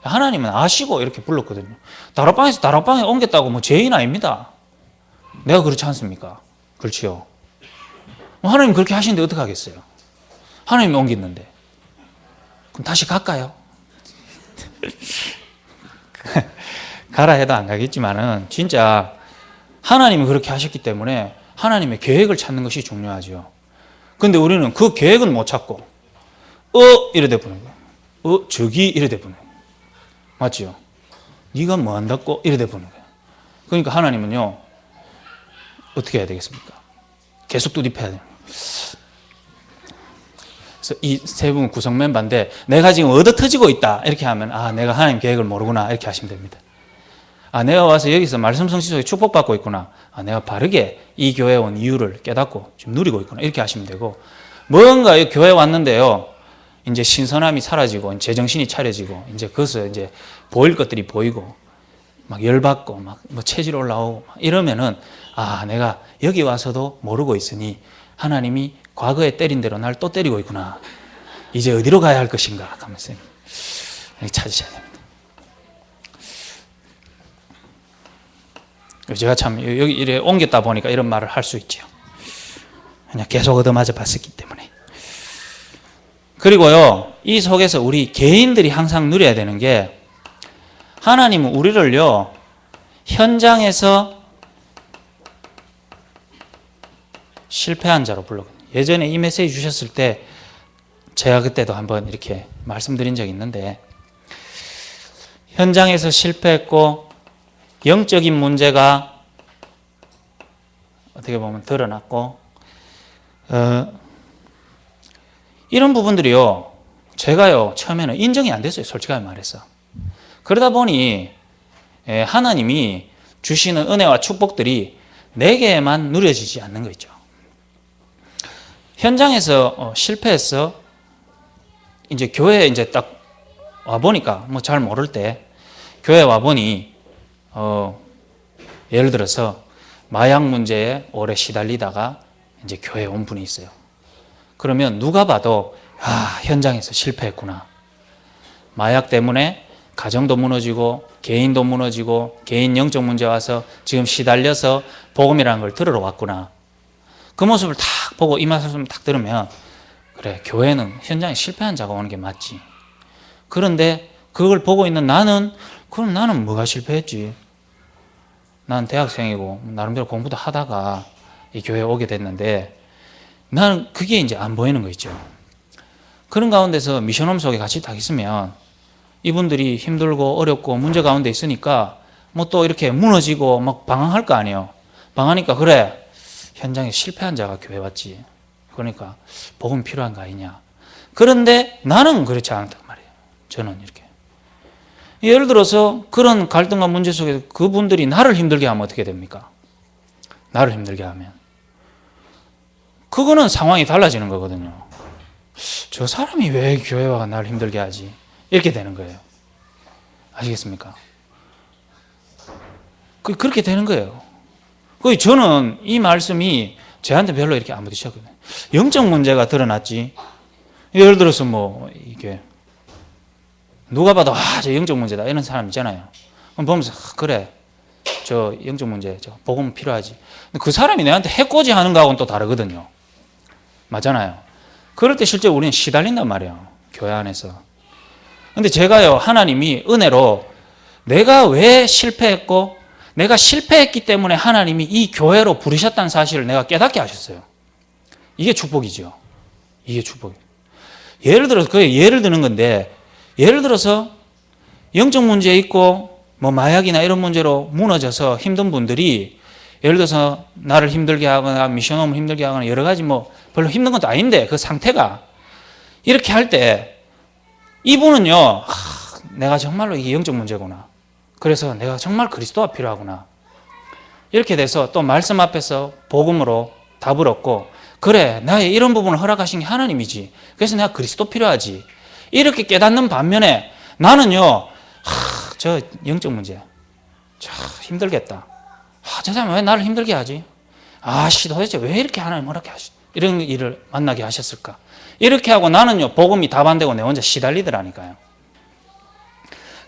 하나님은 아시고 이렇게 불렀거든요. 다락방에서 다락방에 옮겼다고 뭐 죄인 아닙니다. 내가 그렇지 않습니까? 그렇지요. 하나님 그렇게 하시는데 어떡하겠어요? 하나님이 옮겼는데. 그럼 다시 갈까요? 가라 해도 안 가겠지만은 진짜 하나님이 그렇게 하셨기 때문에 하나님의 계획을 찾는 것이 중요하죠. 근데 우리는 그 계획은 못 찾고 이래 돼보는 거야. 저기 이래 돼보는 거야. 맞죠? 네가 뭐 한다고 이래 돼보는 거야. 그러니까 하나님은요, 어떻게 해야 되겠습니까? 계속 두드려야 돼요. 그래서 이 세 분 구성 멤버인데 내가 지금 얻어 터지고 있다 이렇게 하면 내가 하나님 계획을 모르구나 이렇게 하시면 됩니다. 내가 와서 여기서 말씀 성취 속에 축복받고 있구나. 내가 바르게 이 교회에 온 이유를 깨닫고 지금 누리고 있구나 이렇게 하시면 되고, 뭔가 교회에 왔는데요, 이제 신선함이 사라지고 제정신이 차려지고 이제 거기서 이제 보일 것들이 보이고 막 열받고 막 뭐 체질 올라오고 이러면은 내가 여기 와서도 모르고 있으니 하나님이 과거에 때린 대로 날 또 때리고 있구나. 이제 어디로 가야 할 것인가 하면서 찾으셔야 됩니다. 제가 참 여기 이래 옮겼다 보니까 이런 말을 할 수 있죠. 그냥 계속 얻어맞아 봤었기 때문에. 그리고요, 이 속에서 우리 개인들이 항상 누려야 되는 게, 하나님은 우리를요, 현장에서 실패한 자로 불렀거든요. 예전에 이 메시지 주셨을 때 제가 그때도 한번 이렇게 말씀드린 적이 있는데, 현장에서 실패했고 영적인 문제가 어떻게 보면 드러났고, 이런 부분들이요, 제가요 처음에는 인정이 안 됐어요. 솔직하게 말해서. 그러다 보니 하나님이 주시는 은혜와 축복들이 내게만 누려지지 않는 거 있죠. 현장에서 실패해서 이제 교회에 이제 딱 와보니까 뭐 잘 모를 때 교회에 와보니 예를 들어서 마약 문제에 오래 시달리다가 이제 교회에 온 분이 있어요. 그러면 누가 봐도 현장에서 실패했구나. 마약 때문에 가정도 무너지고 개인도 무너지고 개인 영적 문제 와서 지금 시달려서 복음이라는 걸 들으러 왔구나. 그 모습을 딱 보고 이 말씀을 딱 들으면, 그래, 교회는 현장에 실패한 자가 오는 게 맞지. 그런데 그걸 보고 있는 나는, 그럼 나는 뭐가 실패했지? 난 대학생이고 나름대로 공부도 하다가 이 교회에 오게 됐는데 나는 그게 이제 안 보이는 거 있죠. 그런 가운데서 미션홈 속에 같이 딱 있으면 이분들이 힘들고 어렵고 문제 가운데 있으니까 뭐 또 이렇게 무너지고 막 방황할 거 아니에요. 방황하니까, 그래, 현장에 실패한 자가 교회 왔지. 그러니까 복음 필요한 거 아니냐. 그런데 나는 그렇지 않단 말이에요. 저는 이렇게. 예를 들어서 그런 갈등과 문제 속에서 그분들이 나를 힘들게 하면 어떻게 됩니까? 나를 힘들게 하면. 그거는 상황이 달라지는 거거든요. 저 사람이 왜 교회 와가 나를 힘들게 하지? 이렇게 되는 거예요. 아시겠습니까? 그렇게 되는 거예요. 저는 이 말씀이 저한테 별로 이렇게 안 부딪혔거든요. 영적 문제가 드러났지. 예를 들어서 뭐 이게 누가 봐도 저 영적 문제다 이런 사람 있잖아요. 보면서 그래, 저 영적 문제, 저 복음 필요하지. 근데 그 사람이 내한테 해코지 하는 거하고는 또 다르거든요. 맞잖아요. 그럴 때 실제 우리는 시달린단 말이에요. 교회 안에서. 근데 제가요, 하나님이 은혜로 내가 왜 실패했고 내가 실패했기 때문에 하나님이 이 교회로 부르셨다는 사실을 내가 깨닫게 하셨어요. 이게 축복이죠. 이게 축복이에요. 예를 들어서, 그게 예를 드는 건데, 예를 들어서 영적 문제 있고 뭐 마약이나 이런 문제로 무너져서 힘든 분들이 예를 들어서 나를 힘들게 하거나 미션홈을 힘들게 하거나 여러 가지 뭐 별로 힘든 것도 아닌데 그 상태가 이렇게 할 때 이분은요, 내가 정말로 이게 영적 문제구나. 그래서 내가 정말 그리스도가 필요하구나. 이렇게 돼서 또 말씀 앞에서 복음으로 답을 얻고, 그래, 나의 이런 부분을 허락하신 게 하나님이지. 그래서 내가 그리스도 필요하지. 이렇게 깨닫는 반면에 나는요, 저 영적 문제, 힘들겠다. 저 사람 왜 나를 힘들게 하지? 도대체 왜 이렇게 하나님 허락해 하시? 이런 일을 만나게 하셨을까? 이렇게 하고 나는요, 복음이 답 안 되고 내 혼자 시달리더라니까요.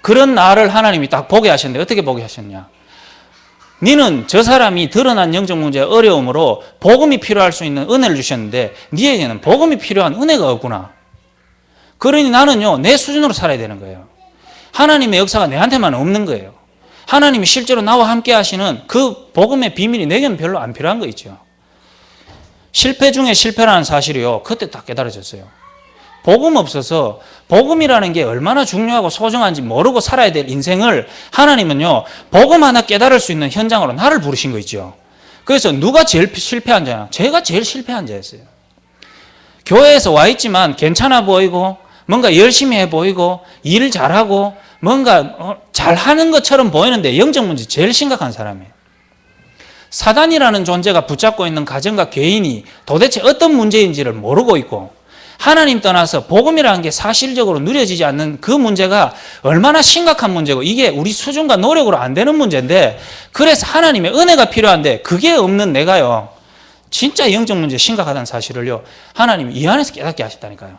그런 나를 하나님이 딱 보게 하셨는데 어떻게 보게 하셨냐? 너는 저 사람이 드러난 영적 문제의 어려움으로 복음이 필요할 수 있는 은혜를 주셨는데 너에게는 복음이 필요한 은혜가 없구나. 그러니 나는요, 내 수준으로 살아야 되는 거예요. 하나님의 역사가 내한테만 없는 거예요. 하나님이 실제로 나와 함께 하시는 그 복음의 비밀이 내게는 별로 안 필요한 거 있죠. 실패 중에 실패라는 사실이요, 그때 딱 깨달아졌어요. 복음 없어서 복음이라는 게 얼마나 중요하고 소중한지 모르고 살아야 될 인생을 하나님은요, 복음 하나 깨달을 수 있는 현장으로 나를 부르신 거 있죠. 그래서 누가 제일 실패한 자냐? 제가 제일 실패한 자였어요. 교회에서 와 있지만 괜찮아 보이고 뭔가 열심히 해 보이고 일 잘하고 뭔가 잘하는 것처럼 보이는데 영적 문제 제일 심각한 사람이에요. 사단이라는 존재가 붙잡고 있는 가정과 개인이 도대체 어떤 문제인지를 모르고 있고, 하나님 떠나서 복음이라는 게 사실적으로 누려지지 않는 그 문제가 얼마나 심각한 문제고, 이게 우리 수준과 노력으로 안 되는 문제인데, 그래서 하나님의 은혜가 필요한데 그게 없는 내가요, 진짜 영적 문제 심각하다는 사실을요, 하나님이 이 안에서 깨닫게 하셨다니까요.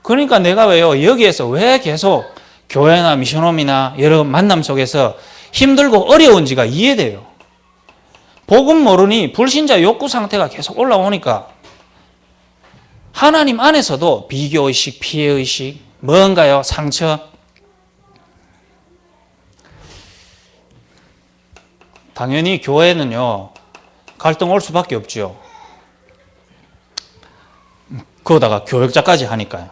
그러니까 내가 왜요, 여기에서 왜 계속 교회나 미션홈이나 여러 만남 속에서 힘들고 어려운지가 이해돼요. 복음 모르니 불신자 욕구 상태가 계속 올라오니까 하나님 안에서도 비교의식, 피해의식, 뭔가요, 상처. 당연히 교회는요, 갈등 올 수밖에 없죠. 그러다가 교역자까지 하니까요.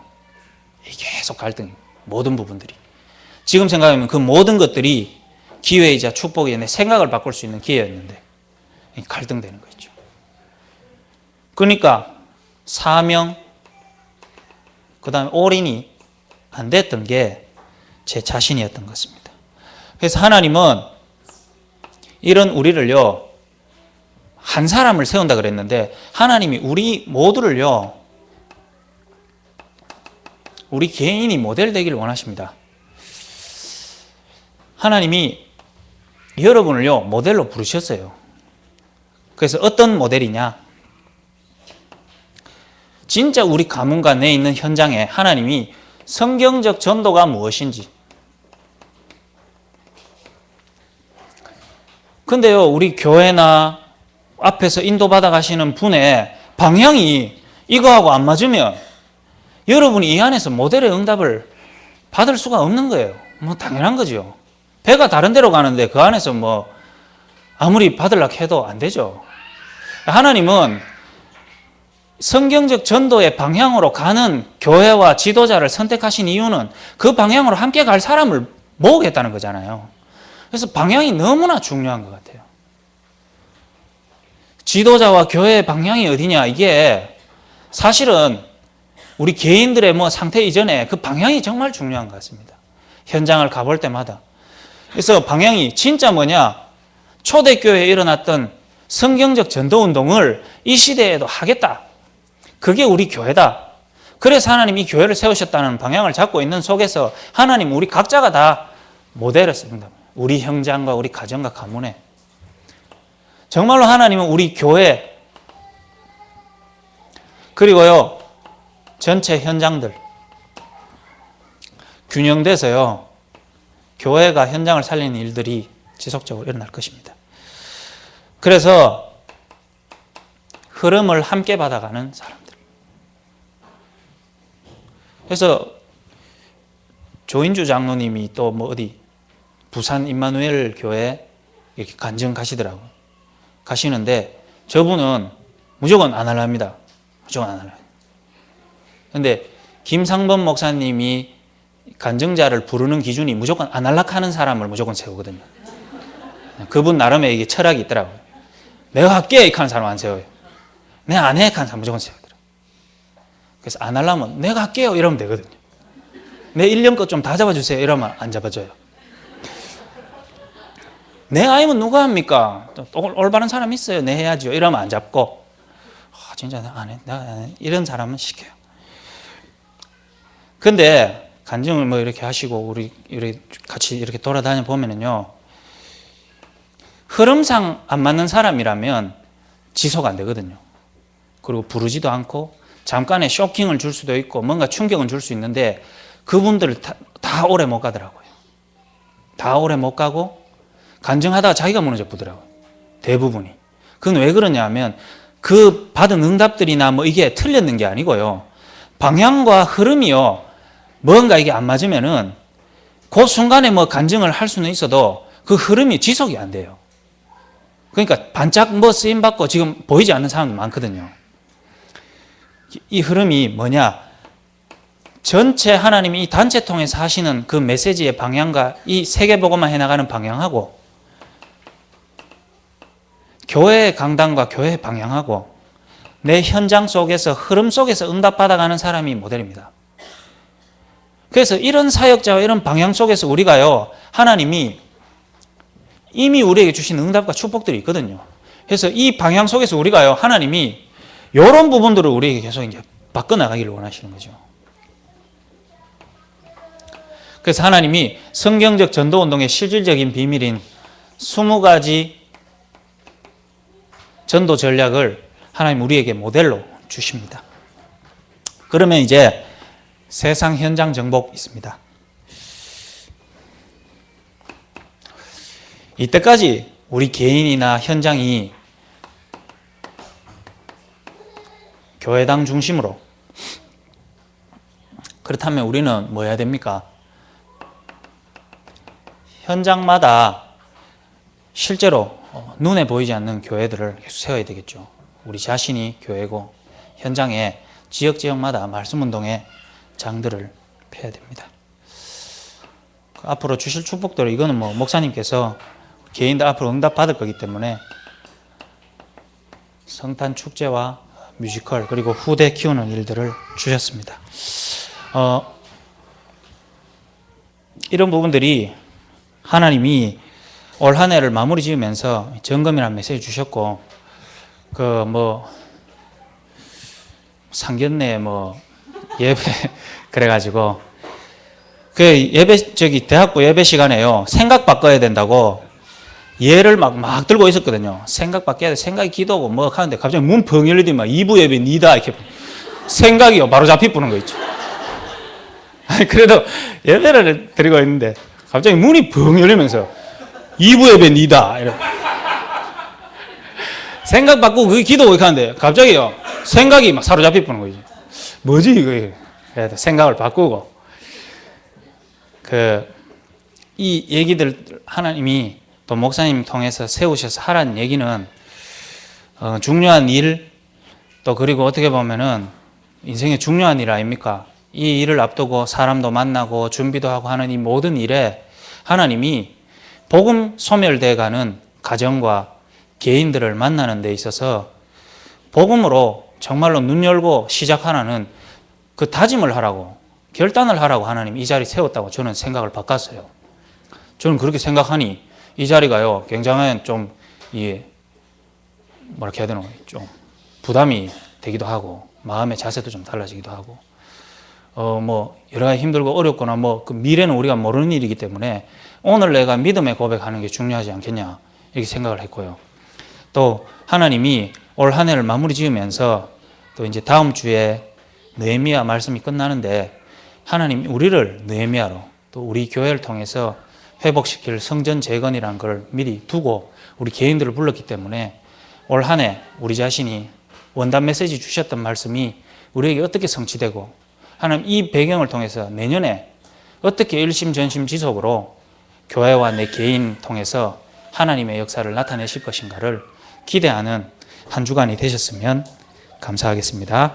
계속 갈등, 모든 부분들이. 지금 생각하면 그 모든 것들이 기회이자 축복이 내 생각을 바꿀 수 있는 기회였는데 갈등되는 거 있죠. 그러니까 사명, 그 다음에 올인이 안 됐던 게 제 자신이었던 것입니다. 그래서 하나님은 이런 우리를요, 한 사람을 세운다 그랬는데 하나님이 우리 모두를요, 우리 개인이 모델 되기를 원하십니다. 하나님이 여러분을요, 모델로 부르셨어요. 그래서 어떤 모델이냐? 진짜 우리 가문과 내 있는 현장에 하나님이 성경적 전도가 무엇인지. 근데요, 우리 교회나 앞에서 인도받아 가시는 분의 방향이 이거하고 안 맞으면 여러분이 이 안에서 모델의 응답을 받을 수가 없는 거예요. 뭐 당연한 거죠. 배가 다른 데로 가는데 그 안에서 뭐 아무리 받으려고 해도 안 되죠. 하나님은 성경적 전도의 방향으로 가는 교회와 지도자를 선택하신 이유는 그 방향으로 함께 갈 사람을 모으겠다는 거잖아요. 그래서 방향이 너무나 중요한 것 같아요. 지도자와 교회의 방향이 어디냐, 이게 사실은 우리 개인들의 뭐 상태 이전에 그 방향이 정말 중요한 것 같습니다. 현장을 가볼 때마다. 그래서 방향이 진짜 뭐냐, 초대교회에 일어났던 성경적 전도운동을 이 시대에도 하겠다. 그게 우리 교회다. 그래서 하나님이 이 교회를 세우셨다는 방향을 잡고 있는 속에서 하나님 우리 각자가 다 모델을 씁니다. 우리 현장과 우리 가정과 가문에. 정말로 하나님은 우리 교회, 그리고요, 전체 현장들 균형돼서요, 교회가 현장을 살리는 일들이 지속적으로 일어날 것입니다. 그래서 흐름을 함께 받아가는 사람들. 그래서 조인주 장로님이 또 뭐 어디 부산 임마누엘 교회 이렇게 간증 가시더라고요. 가시는데 저분은 무조건 안 하랍니다. 무조건 안 하랍니다. 근데 김상범 목사님이 간증자를 부르는 기준이 무조건 안 할락하는 사람을 무조건 세우거든요. 그분 나름의 이게 철학이 있더라고요. 내가 할게 이렇게 하는 사람 안 세워요. 내가 안 해 이렇게 하는 사람 무조건 세우더라고요. 그래서 안 하려면 내가 할게요 이러면 되거든요. 내 1년 것 좀 다 잡아주세요 이러면 안 잡아줘요. 내 아이면 누가 합니까? 또 올바른 사람 있어요. 내 해야죠. 이러면 안 잡고 진짜 내가 안 해. 이런 사람은 시켜요. 근데 간증을 뭐 이렇게 하시고 우리 같이 이렇게 돌아다녀 보면은요, 흐름상 안 맞는 사람이라면 지속 안 되거든요. 그리고 부르지도 않고 잠깐의 쇼킹을 줄 수도 있고 뭔가 충격은 줄 수 있는데 그분들 다 오래 못 가더라고요. 다 오래 못 가고 간증하다가 자기가 무너져 보더라고요. 대부분이. 그건 왜 그러냐 하면 그 받은 응답들이나 뭐 이게 틀렸는 게 아니고요. 방향과 흐름이요. 뭔가 이게 안 맞으면은 그 순간에 뭐 간증을 할 수는 있어도 그 흐름이 지속이 안 돼요. 그러니까 반짝 뭐 쓰임받고 지금 보이지 않는 사람도 많거든요. 이 흐름이 뭐냐? 전체 하나님이 이 단체 통해서 하시는 그 메시지의 방향과 이 세계보고만 해나가는 방향하고 교회의 강단과 교회의 방향하고 내 현장 속에서 흐름 속에서 응답받아가는 사람이 모델입니다. 그래서 이런 사역자와 이런 방향 속에서 우리가요, 하나님이 이미 우리에게 주신 응답과 축복들이 있거든요. 그래서 이 방향 속에서 우리가요, 하나님이 이런 부분들을 우리에게 계속 이제 바꿔나가기를 원하시는 거죠. 그래서 하나님이 성경적 전도운동의 실질적인 비밀인 20가지 전도 전략을 하나님 우리에게 모델로 주십니다. 그러면 이제 세상 현장 정복 있습니다. 이때까지 우리 개인이나 현장이 교회당 중심으로, 그렇다면 우리는 뭐 해야 됩니까? 현장마다 실제로 눈에 보이지 않는 교회들을 계속 세워야 되겠죠. 우리 자신이 교회고 현장에 지역마다 말씀운동의 장들을 펴야 됩니다. 앞으로 주실 축복들, 이거는 뭐 목사님께서 개인들 앞으로 응답 받을 거기 때문에 성탄 축제와 뮤지컬 그리고 후대 키우는 일들을 주셨습니다. 이런 부분들이 하나님이 올 한 해를 마무리 지으면서 점검이라는 메시지 주셨고, 상견례 예배 그래가지고 대학부 예배 시간에요, 생각 바꿔야 된다고 예를 막 들고 있었거든요. 생각 바뀌어야 돼. 생각이 기도고 뭐 하는데 갑자기 문 펑 열리더니 막 2부 예배 니다 이렇게 생각이요 바로 잡히 부는 거 있죠. 그래도 예배를 드리고 있는데 갑자기 문이 펑 열리면서 2부 예배 니다 이렇게 생각 바꾸고 그게 기도고 이렇게 하는데 갑자기요 생각이 막 사로잡히 부는 거지. 뭐지 이거? 그래서 생각을 바꾸고 이 얘기들 하나님이 또 목사님 통해서 세우셔서 하라는 얘기는 중요한 일, 또 그리고 어떻게 보면은 인생의 중요한 일 아닙니까? 이 일을 앞두고 사람도 만나고 준비도 하고 하는 이 모든 일에 하나님이 복음 소멸돼 가는 가정과 개인들을 만나는 데 있어서 복음으로 정말로 눈 열고 시작하라는 그 다짐을 하라고, 결단을 하라고 하나님 이 자리 세웠다고 저는 생각을 바꿨어요. 저는 그렇게 생각하니 이 자리가요 굉장한 좀 뭐랄까 해야 되나, 좀 부담이 되기도 하고 마음의 자세도 좀 달라지기도 하고 여러 가지 힘들고 어렵거나 그 미래는 우리가 모르는 일이기 때문에 오늘 내가 믿음의 고백하는 게 중요하지 않겠냐 이렇게 생각을 했고요. 또 하나님이 올 한 해를 마무리 지으면서 또 이제 다음 주에 느헤미야 말씀이 끝나는데 하나님 우리를 느헤미야로 또 우리 교회를 통해서 회복시킬 성전 재건이라는 걸 미리 두고 우리 개인들을 불렀기 때문에 올 한 해 우리 자신이 원단 메시지 주셨던 말씀이 우리에게 어떻게 성취되고 하나님 이 배경을 통해서 내년에 어떻게 일심전심지속으로 교회와 내 개인 통해서 하나님의 역사를 나타내실 것인가를 기대하는 한 주간이 되셨으면 감사하겠습니다.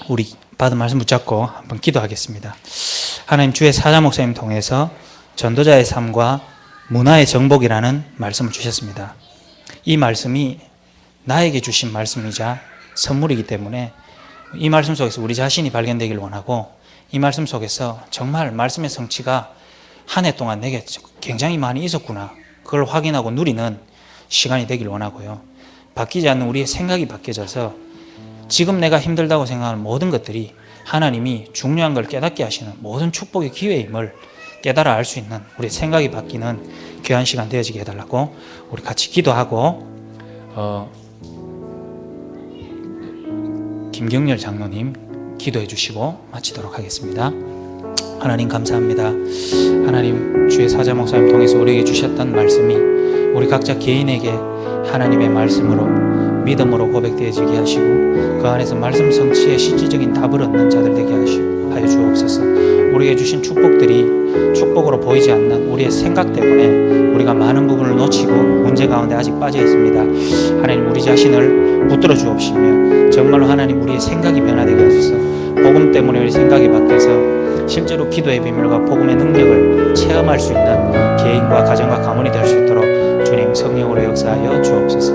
우리 받은 말씀 붙잡고 한번 기도하겠습니다. 하나님, 주의 사자 목사님 통해서 전도자의 삶과 문화의 정복이라는 말씀을 주셨습니다. 이 말씀이 나에게 주신 말씀이자 선물이기 때문에 이 말씀 속에서 우리 자신이 발견되길 원하고, 이 말씀 속에서 정말 말씀의 성취가 한 해 동안 내게 굉장히 많이 있었구나, 그걸 확인하고 누리는 시간이 되길 원하고요. 바뀌지 않는 우리의 생각이 바뀌어져서 지금 내가 힘들다고 생각하는 모든 것들이 하나님이 중요한 걸 깨닫게 하시는 모든 축복의 기회임을 깨달아 알 수 있는 우리 생각이 바뀌는 귀한 시간 되어지게 해달라고 우리 같이 기도하고 김경렬 장로님 기도해 주시고 마치도록 하겠습니다. 하나님 감사합니다. 하나님, 주의 사자 목사님 통해서 우리에게 주셨던 말씀이 우리 각자 개인에게 하나님의 말씀으로 믿음으로 고백되어지게 하시고 그 안에서 말씀 성취의 실질적인 답을 얻는 자들 되게 하여 주옵소서. 우리에게 주신 축복들이 축복으로 보이지 않는 우리의 생각 때문에 우리가 많은 부분을 놓치고 문제 가운데 아직 빠져 있습니다. 하나님, 우리 자신을 붙들어 주옵시며 정말로 하나님 우리의 생각이 변화되게 하소서. 복음 때문에 우리 생각이 바뀌어서 실제로 기도의 비밀과 복음의 능력을 체험할 수 있는 개인과 가정과 가문이 될 수 있도록 주님 성령으로 역사하여 주옵소서.